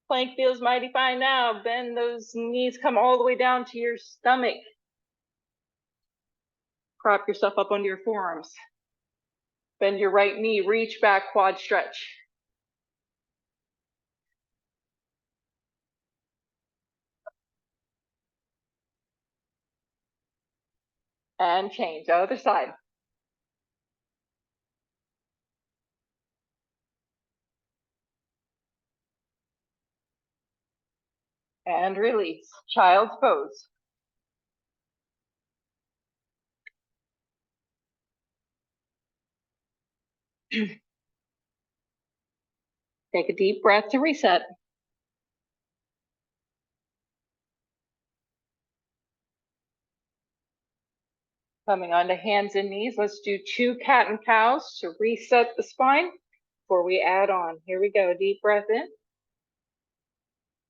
Plank feels mighty fine now. Bend those knees. Come all the way down to your stomach. Prop yourself up onto your forearms. Bend your right knee. Reach back. Quad stretch. And change. Other side. And release. Child's pose. Take a deep breath to reset. Coming onto hands and knees, let's do 2 cat and cows to reset the spine before we add on. Here we go. Deep breath in.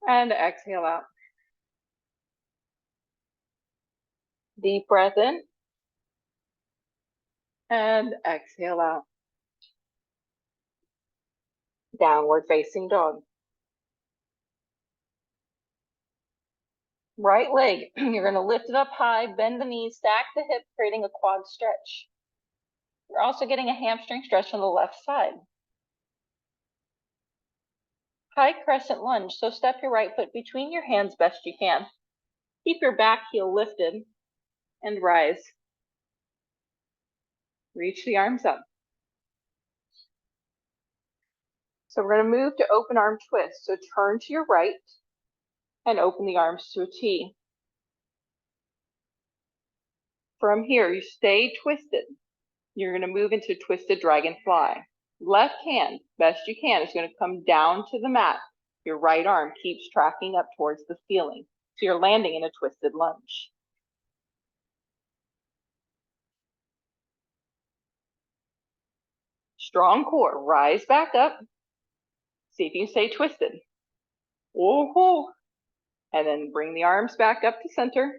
And exhale out. Deep breath in. And exhale out. Downward facing dog. Right leg, you're going to lift it up high, bend the knees, stack the hip, creating a quad stretch. You're also getting a hamstring stretch on the left side. High crescent lunge, so step your right foot between your hands best you can. Keep your back heel lifted and rise. Reach the arms up. So we're going to move to open arm twist. So turn to your right and open the arms to a T. From here, you stay twisted. You're going to move into twisted dragonfly. Left hand, best you can, is going to come down to the mat. Your right arm keeps tracking up towards the ceiling. So you're landing in a twisted lunge. Strong core, rise back up. See if you can stay twisted. Oh, and then bring the arms back up to center.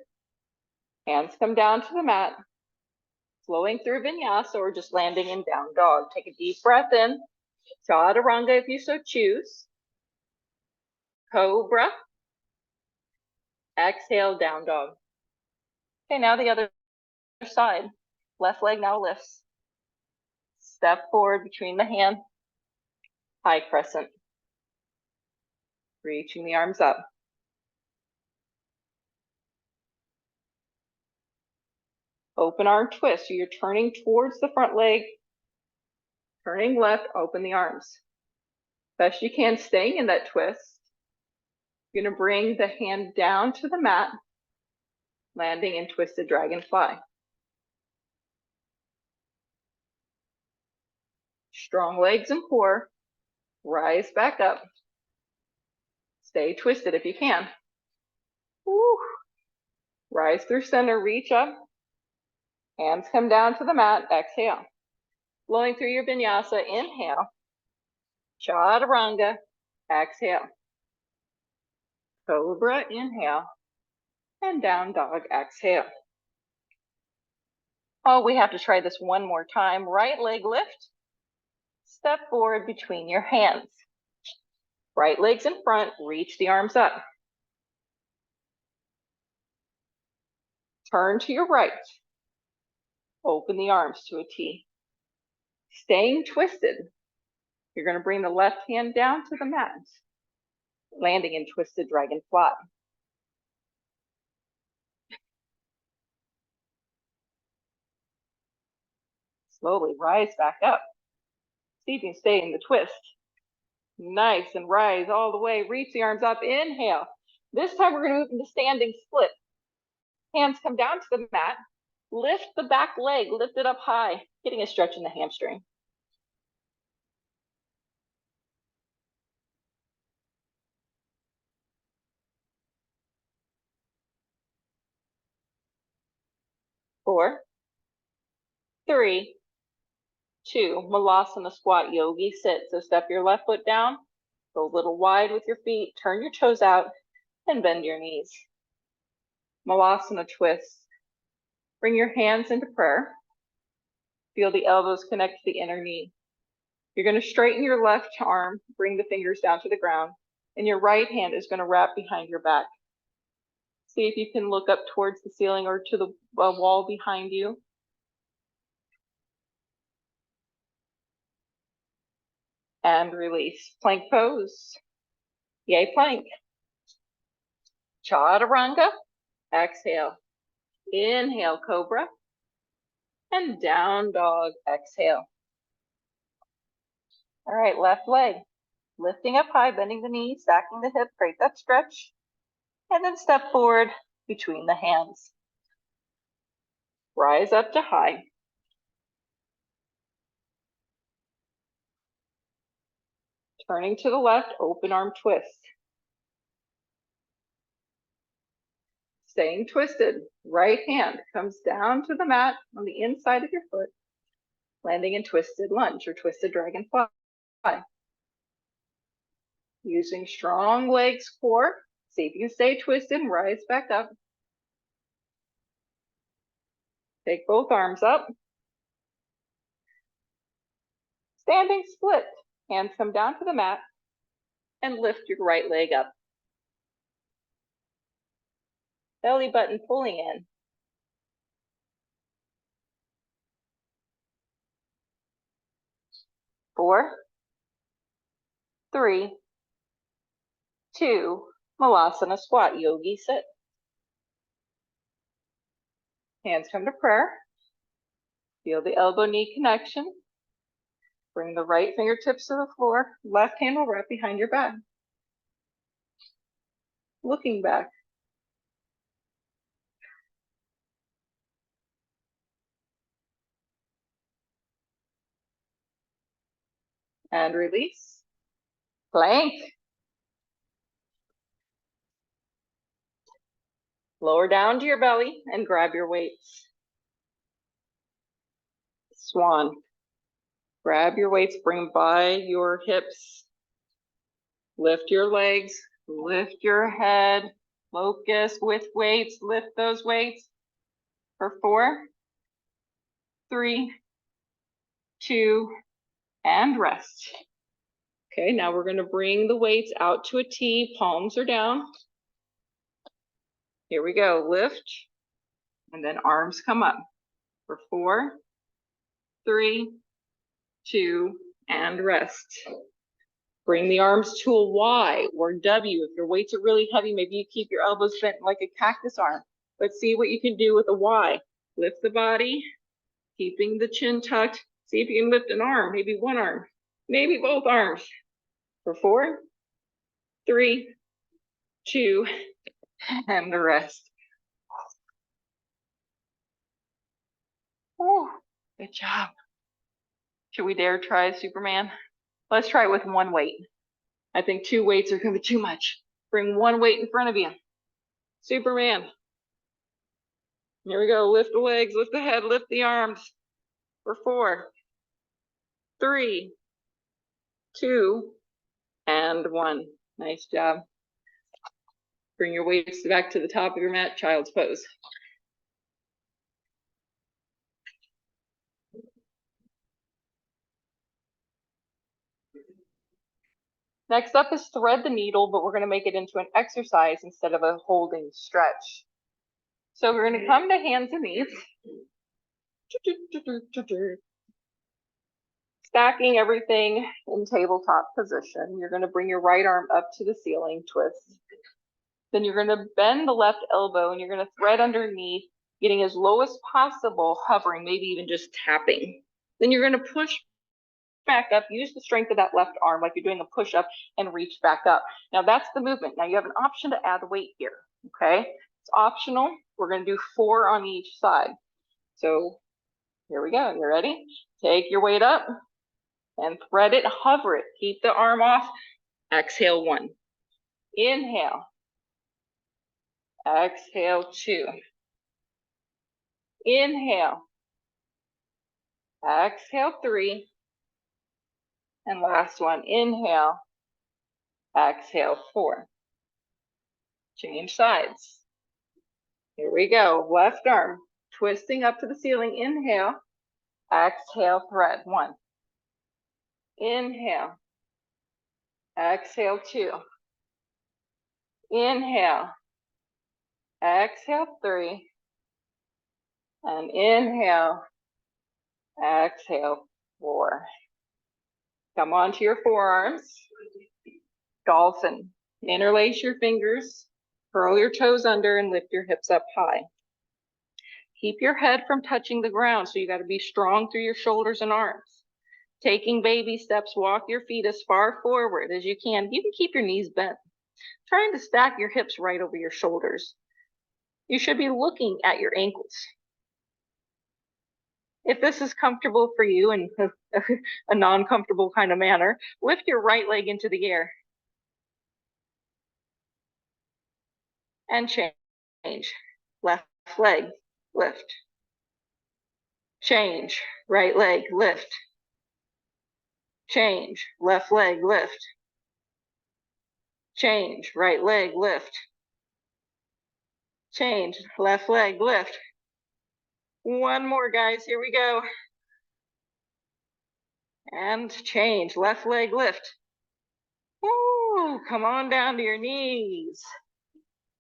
Hands come down to the mat. Flowing through vinyasa or just landing in down dog. Take a deep breath in. Chaturanga if you so choose. Cobra. Exhale, down dog. Okay, now the other side. Left leg now lifts. Step forward between the hand. High crescent. Reaching the arms up. Open arm twist. So you're turning towards the front leg. Turning left, open the arms. Best you can, staying in that twist. You're going to bring the hand down to the mat, landing in twisted dragonfly. Strong legs and core. Rise back up. Stay twisted if you can. Woo. Rise through center, reach up. Hands come down to the mat, exhale. Flowing through your vinyasa, inhale. Chaturanga, exhale. Cobra, inhale. And down dog, exhale. Oh, we have to try this one more time. Right leg lift. Step forward between your hands. Right leg's in front, reach the arms up. Turn to your right. Open the arms to a T. Staying twisted. You're going to bring the left hand down to the mat, landing in twisted dragonfly. Slowly rise back up. See if you can stay in the twist. Nice, and rise all the way. Reach the arms up. Inhale. This time we're going to move into standing split. Hands come down to the mat. Lift the back leg, lift it up high, getting a stretch in the hamstring. Four, three, two, Malasana squat yogi sit. So step your left foot down, go a little wide with your feet, turn your toes out, and bend your knees. Malasana twist. Bring your hands into prayer. Feel the elbows connect to the inner knee. You're going to straighten your left arm, bring the fingers down to the ground, and your right hand is going to wrap behind your back. See if you can look up towards the ceiling or to the wall behind you. And release. Plank pose. Yay plank. Chaturanga. Exhale. Inhale, cobra. And down dog. Exhale. All right, left leg. Lifting up high, bending the knees, stacking the hip, create that stretch. And then step forward between the hands. Rise up to high. Turning to the left, open arm twist. Staying twisted, right hand comes down to the mat on the inside of your foot, landing in twisted lunge or twisted dragonfly. Using strong legs core, see if you can stay twisted and rise back up. Take both arms up. Standing split, hands come down to the mat and lift your right leg up. Belly button pulling in. Four, three, two, Malasana squat, yogi sit. Hands come to prayer. Feel the elbow knee connection. Bring the right fingertips to the floor. Left hand will wrap behind your back. Looking back. And release. Plank. Lower down to your belly and grab your weights. Swan. Grab your weights, bring by your hips. Lift your legs, lift your head. Locust with weights, lift those weights. For 4, 3, 2, and rest. Okay, now we're gonna bring the weights out to a T, palms are down. Here we go, lift, and then arms come up. For 4, 3, 2, and rest. Bring the arms to a Y or W. If your weights are really heavy, maybe you keep your elbows bent like a cactus arm, but see what you can do with a Y. Lift the body, keeping the chin tucked. See if you can lift an arm, maybe one arm, maybe both arms. For 4, 3, 2, and the rest. Oh, good job. Should we dare try Superman? Let's try it with one weight. I think 2 weights are gonna be too much. Bring one weight in front of you. Superman. Here we go. Lift the legs, lift the head, lift the arms. For 4, 3, 2, and 1. Nice job. Bring your weights back to the top of your mat, child's pose. Next up is thread the needle, but we're going to make it into an exercise instead of a holding stretch. So we're going to come to hands and knees. Stacking everything in tabletop position. You're going to bring your right arm up to the ceiling, twist. Then you're going to bend the left elbow and you're going to thread underneath, getting as low as possible, hovering, maybe even just tapping. Then you're going to push back up, use the strength of that left arm like you're doing a push-up and reach back up. Now that's the movement. Now you have an option to add weight here, okay? It's optional. We're going to do 4 on each side. So here we go. You ready? Take your weight up and thread it, hover it. Keep the arm off. Exhale 1. Inhale. Exhale 2. Inhale. Exhale 3. And last one, inhale, exhale 4. Change sides. Here we go. Left arm, twisting up to the ceiling. Inhale, exhale, thread. 1. Inhale, exhale 2. Inhale, exhale 3. And inhale, exhale 4. Come onto your forearms. Dolphin. Interlace your fingers, curl your toes under, and lift your hips up high. Keep your head from touching the ground, so you got to be strong through your shoulders and arms. Taking baby steps, walk your feet as far forward as you can. You can keep your knees bent. Trying to stack your hips right over your shoulders. You should be looking at your ankles. If this is comfortable for you in a non-comfortable kind of manner, lift your right leg into the air. And change. Left leg, lift. Change. Right leg, lift. Change. Left leg, lift. Change. Right leg, lift. Change. Left leg, lift. One more, guys. Here we go. And change. Left leg, lift. Woo! Come on down to your knees.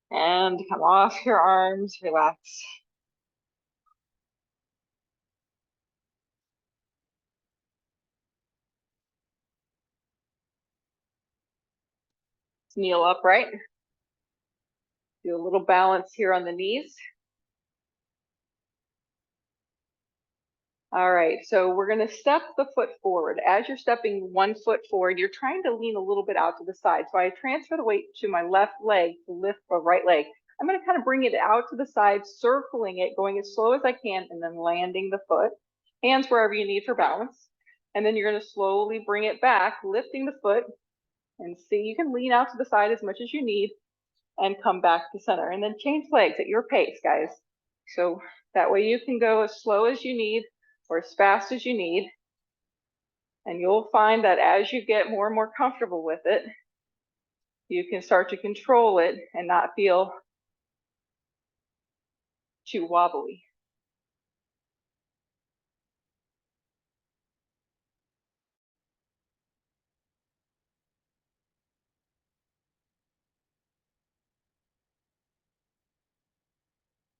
And come off your arms. Relax. Kneel upright. Do a little balance here on the knees. All right, so we're going to step the foot forward. As you're stepping 1 foot forward, you're trying to lean a little bit out to the side. So I transfer the weight to my left leg to lift the right leg. I'm going to kind of bring it out to the side, circling it, going as slow as I can, and then landing the foot. Hands wherever you need for balance. And then you're going to slowly bring it back, lifting the foot. And see, you can lean out to the side as much as you need and come back to center. And then change legs at your pace, guys. So that way you can go as slow as you need or as fast as you need. And you'll find that as you get more and more comfortable with it, you can start to control it and not feel too wobbly.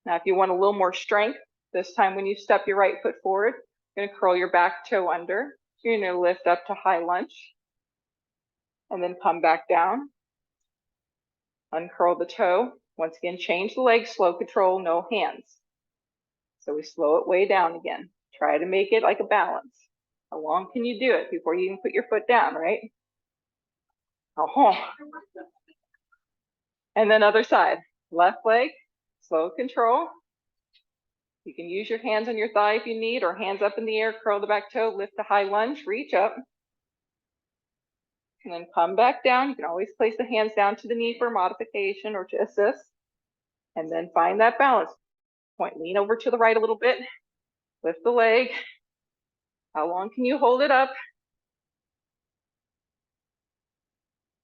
Now, if you want a little more strength, this time when you step your right foot forward, you're going to curl your back toe under. You're going to lift up to high lunge and then come back down. Uncurl the toe. Once again, change the leg, slow control, no hands. So we slow it way down again. Try to make it like a balance. How long can you do it before you even put your foot down, right? Oh. And then other side. Left leg, slow control. You can use your hands on your thigh if you need, or hands up in the air, curl the back toe, lift the high lunge, reach up. And then come back down. You can always place the hands down to the knee for modification or to assist. And then find that balance. point. Lean over to the right a little bit. Lift the leg. How long can you hold it up?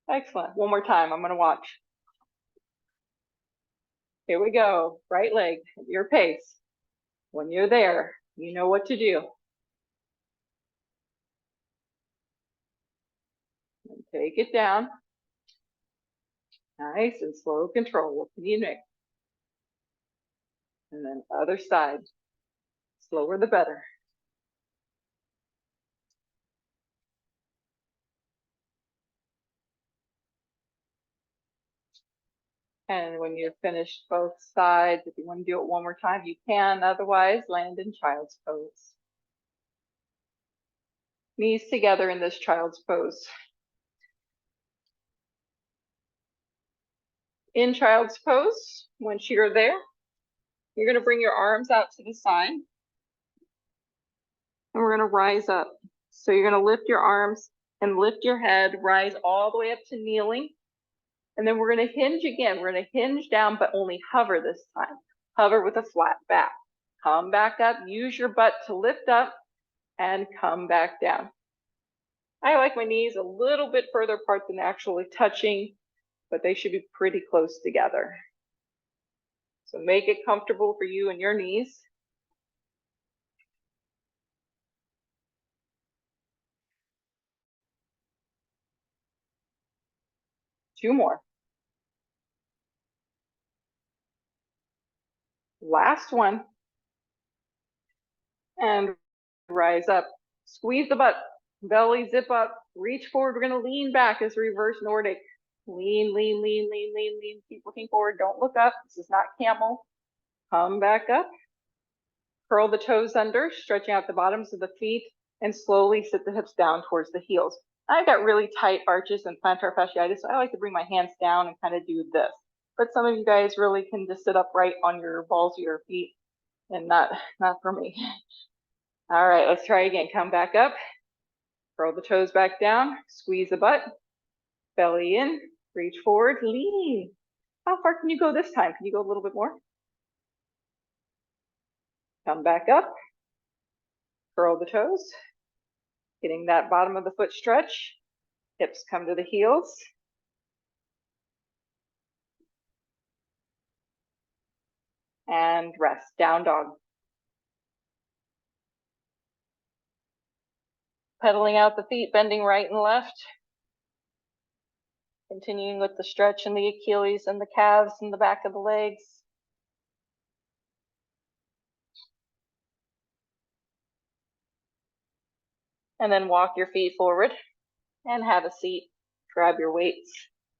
Excellent. One more time. I'm going to watch. Here we go. Right leg, your pace. When you're there, you know what to do. And take it down. Nice and slow control. What can you make? And then other side. Slower the better. And when you've finished both sides, if you want to do it one more time, you can. Otherwise, land in child's pose. Knees together in this child's pose. In child's pose, once you're there, you're going to bring your arms out to the side. And we're going to rise up. So you're going to lift your arms and lift your head, rise all the way up to kneeling. And then we're going to hinge again. We're going to hinge down, but only hover this time. Hover with a flat back. Come back up. Use your butt to lift up and come back down. I like my knees a little bit further apart than actually touching, but they should be pretty close together. So make it comfortable for you and your knees. Two more. Last one. And rise up. Squeeze the butt. Belly zip up. Reach forward. We're going to lean back as reverse Nordic. Lean, lean, lean, lean, lean, lean. Keep looking forward. Don't look up. This is not camel. Come back up. Curl the toes under, stretching out the bottoms of the feet, and slowly sit the hips down towards the heels. I've got really tight arches and plantar fasciitis, so I like to bring my hands down and kind of do this. But some of you guys really can just sit upright on your balls of your feet, and not for me. All right, let's try again. Come back up, curl the toes back down, squeeze the butt, belly in, reach forward, lean. How far can you go this time? Can you go a little bit more? Come back up, curl the toes, getting that bottom of the foot stretch. Hips come to the heels. And rest, down dog. Pedaling out the feet, bending right and left. Continuing with the stretch in the Achilles and the calves and the back of the legs. And then walk your feet forward and have a seat. Grab your weights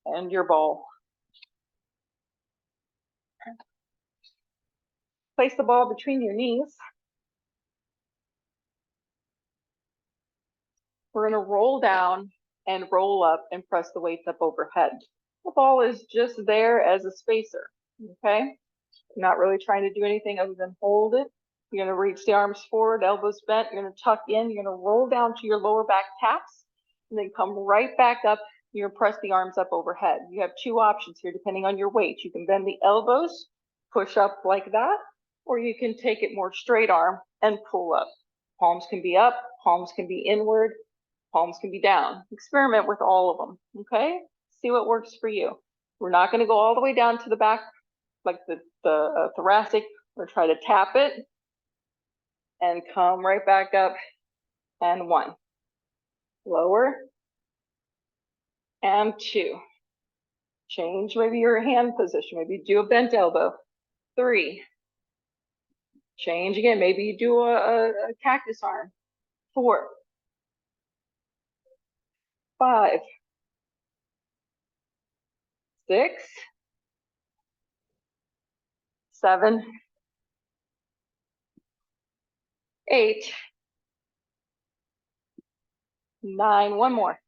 and your ball. Place the ball between your knees. We're going to roll down and roll up and press the weights up overhead. The ball is just there as a spacer, okay? Not really trying to do anything other than hold it. You're going to reach the arms forward, elbows bent. You're going to tuck in. You're going to roll down to your lower back taps and then come right back up. You're going to press the arms up overhead. You have two options here depending on your weight. You can bend the elbows, push up like that, or you can take it more straight arm and pull up. Palms can be up, palms can be inward, palms can be down. Experiment with all of them, okay? See what works for you. We're not going to go all the way down to the back like the thoracic, or try to tap it and come right back up. And one. Lower. And two. Change maybe your hand position. Maybe do a bent elbow. Three. Change again. Maybe you do a cactus arm. 4. 5. 6. 7. 8. 9. One more.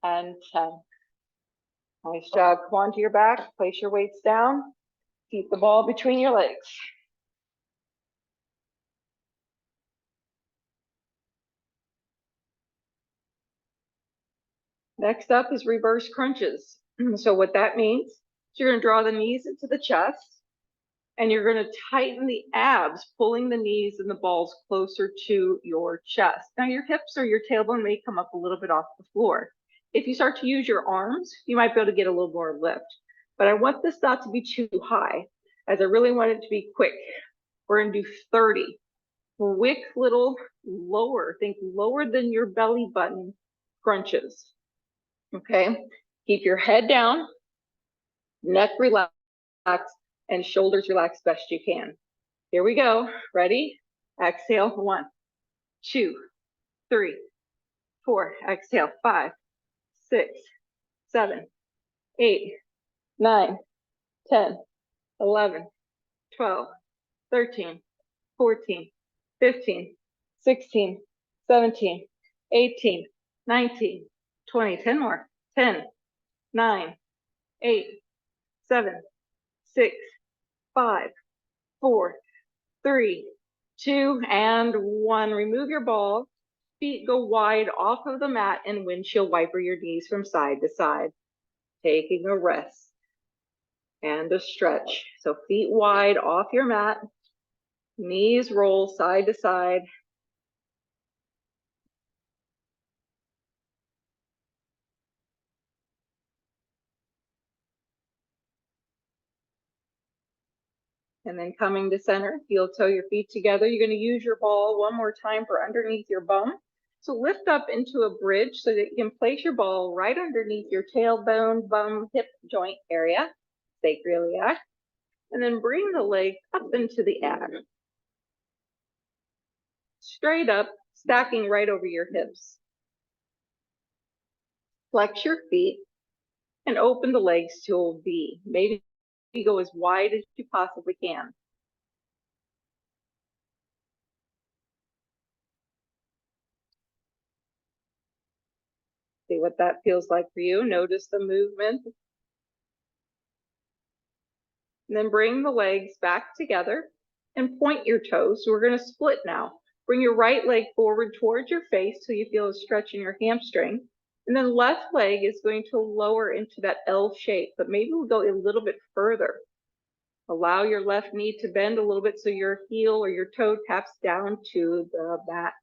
And 10. Nice job. Come onto your back. Place your weights down. Keep the ball between your legs. Next up is reverse crunches. So what that means is you're going to draw the knees into the chest. And you're going to tighten the abs, pulling the knees and the balls closer to your chest. Now your hips or your tailbone may come up a little bit off the floor. If you start to use your arms, you might be able to get a little more lift. But I want this not to be too high, as I really want it to be quick. We're going to do 30. Quick little lower, think lower than your belly button crunches. Okay, keep your head down, neck relaxed, and shoulders relaxed best you can. Here we go. Ready? Exhale. 1, 2, 3, 4. Exhale. 5, 6, 7, 8, 9, 10, 11, 12, 13, 14, 15, 16, 17, 18, 19, 20. 10 more. 10, 9, 8, 7, 6, 5, 4, 3, 2, and 1. Remove your ball. Feet go wide off of the mat and windshield wiper your knees from side to side. Taking a rest and a stretch. So feet wide off your mat. Knees roll side to side. And then coming to center, heel toe your feet together. You're going to use your ball one more time for underneath your bum. So lift up into a bridge so that you can place your ball right underneath your tailbone, bum, hip joint area, sacroiliac, and then bring the leg up into the ab. Straight up, stacking right over your hips. Flex your feet and open the legs to a V. Maybe go as wide as you possibly can. See what that feels like for you. Notice the movement. And then bring the legs back together and point your toes. So we're going to split now. Bring your right leg forward towards your face so you feel a stretch in your hamstring. And then left leg is going to lower into that L shape, but maybe we'll go a little bit further. Allow your left knee to bend a little bit so your heel or your toe taps down to the mat.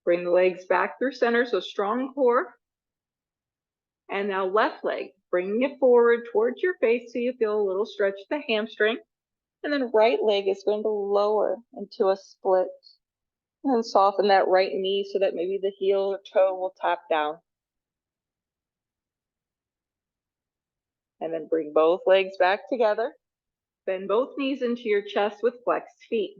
Bring the legs back through center, so strong core. And now left leg, bringing it forward towards your face so you feel a little stretch to the hamstring. And then right leg is going to lower into a split. And then soften that right knee so that maybe the heel or toe will tap down. And then bring both legs back together. Bend both knees into your chest with flexed feet.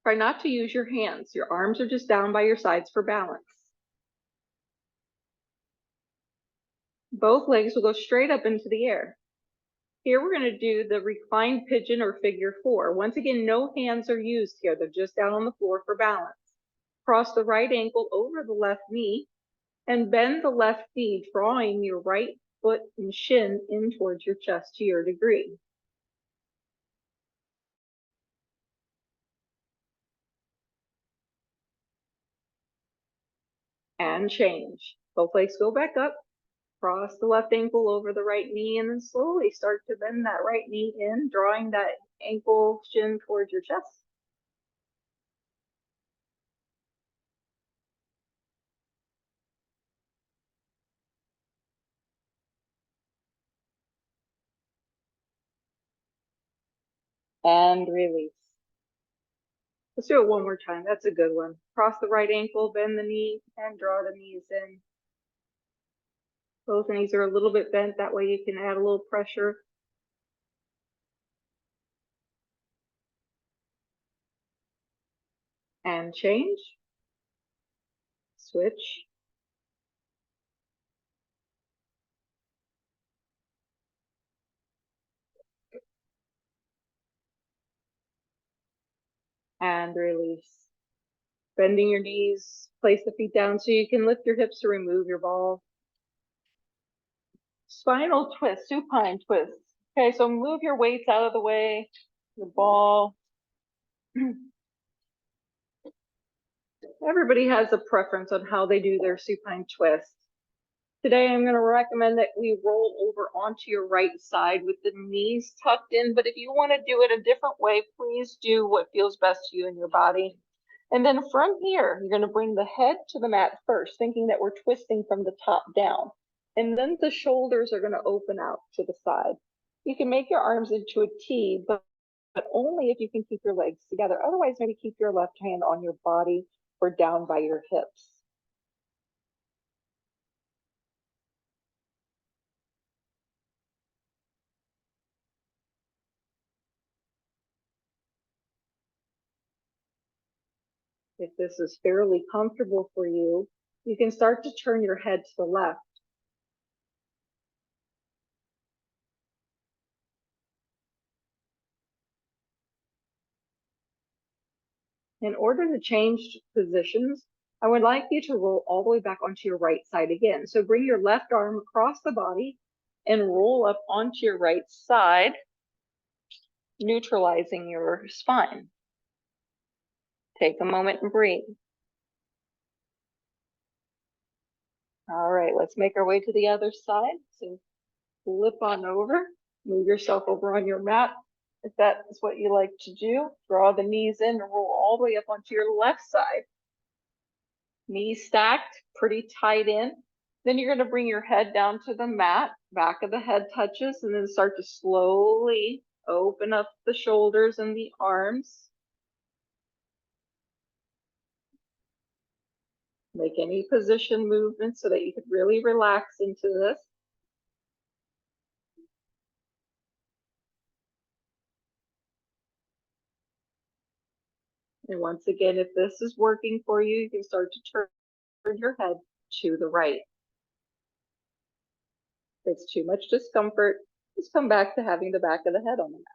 Try not to use your hands. Your arms are just down by your sides for balance. Both legs will go straight up into the air. Here we're going to do the reclined pigeon or figure 4. Once again, no hands are used here. They're just down on the floor for balance. Cross the right ankle over the left knee and bend the left knee, drawing your right foot and shin in towards your chest to your degree. And change. Both legs go back up. Cross the left ankle over the right knee and then slowly start to bend that right knee in, drawing that ankle shin towards your chest. And release. Let's do it one more time. That's a good one. Cross the right ankle, bend the knee, and draw the knees in. Both knees are a little bit bent. That way you can add a little pressure. And change. Switch. And release. Bending your knees, place the feet down so you can lift your hips to remove your ball. Spinal twist, supine twist. Okay, so move your weights out of the way, your ball. Everybody has a preference on how they do their supine twist. Today, I'm going to recommend that we roll over onto your right side with the knees tucked in, but if you want to do it a different way, please do what feels best to you and your body. And then from here, you're going to bring the head to the mat first, thinking that we're twisting from the top down. And then the shoulders are going to open out to the side. You can make your arms into a T, but only if you can keep your legs together. Otherwise, maybe keep your left hand on your body or down by your hips. If this is fairly comfortable for you, you can start to turn your head to the left. In order to change positions, I would like you to roll all the way back onto your right side again. So bring your left arm across the body and roll up onto your right side, neutralizing your spine. Take a moment and breathe. All right, let's make our way to the other side. So flip on over, move yourself over on your mat. If that is what you like to do, draw the knees in and roll all the way up onto your left side. Knees stacked, pretty tight in. Then you're going to bring your head down to the mat, back of the head touches, and then start to slowly open up the shoulders and the arms. Make any position movement so that you could really relax into this. And once again, if this is working for you, you can start to turn your head to the right. If it's too much discomfort, just come back to having the back of the head on the mat.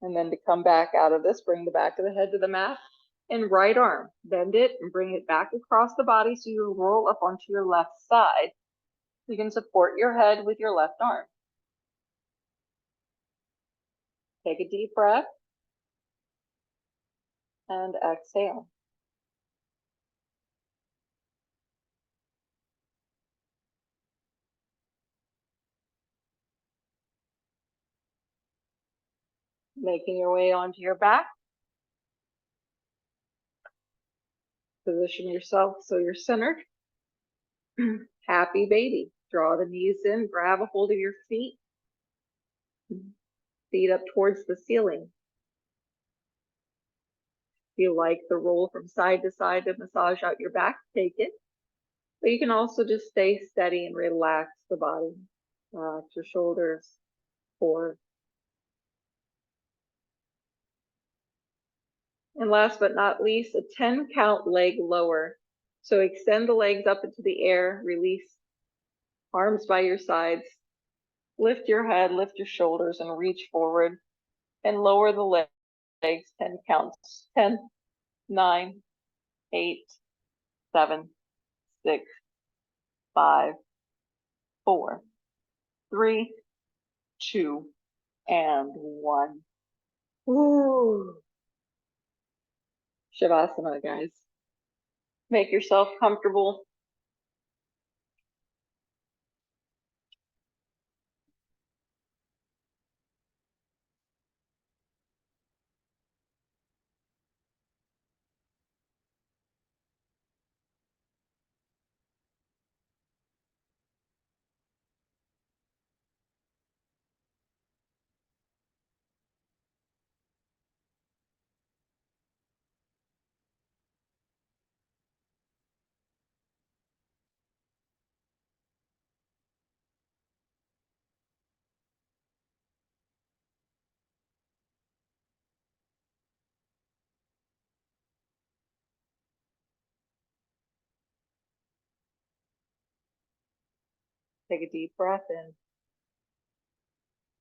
And then to come back out of this, bring the back of the head to the mat and right arm, bend it and bring it back across the body so you roll up onto your left side. You can support your head with your left arm. Take a deep breath and exhale. Making your way onto your back. Position yourself so you're centered. Happy baby. Draw the knees in, grab a hold of your feet. Feet up towards the ceiling. If you like the roll from side to side to massage out your back, take it. But you can also just stay steady and relax the body. Relax your shoulders, forward. And last but not least, a 10 count leg lower. So extend the legs up into the air, release arms by your sides, lift your head, lift your shoulders and reach forward and lower the legs 10 counts. 10, 9, 8, 7, 6, 5, 4, 3, 2, and 1. Woo! Shavasana, guys. Make yourself comfortable. Take a deep breath in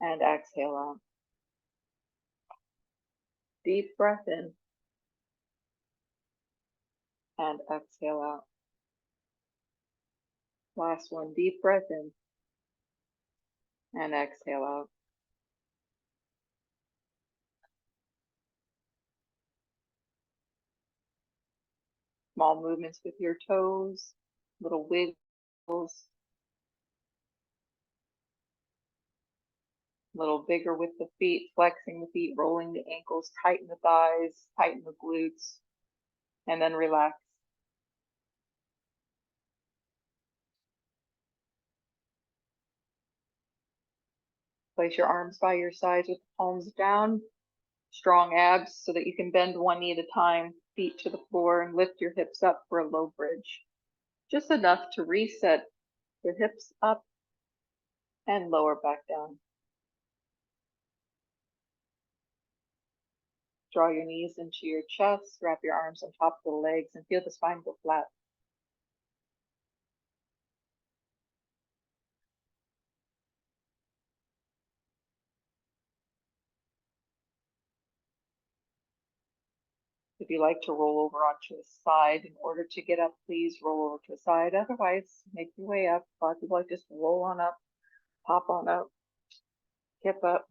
and exhale out. Deep breath in and exhale out. Last one, deep breath in And exhale out. Small movements with your toes, little wiggles. A little bigger with the feet, flexing the feet, rolling the ankles, tighten the thighs, tighten the glutes, and then relax. Place your arms by your sides with the palms down, strong abs so that you can bend one knee at a time, feet to the floor, and lift your hips up for a low bridge. Just enough to reset the hips up and lower back down. Draw your knees into your chest, wrap your arms on top of the legs, and feel the spine go flat. If you like to roll over onto a side in order to get up, please roll over to a side. Otherwise, make your way up. A lot of people like just roll on up, pop on up, hip up.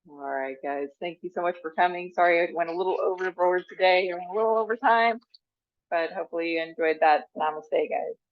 All right, guys. Thank you so much for coming. Sorry I went a little overboard today, or a little over time, but hopefully you enjoyed that. Namaste, guys.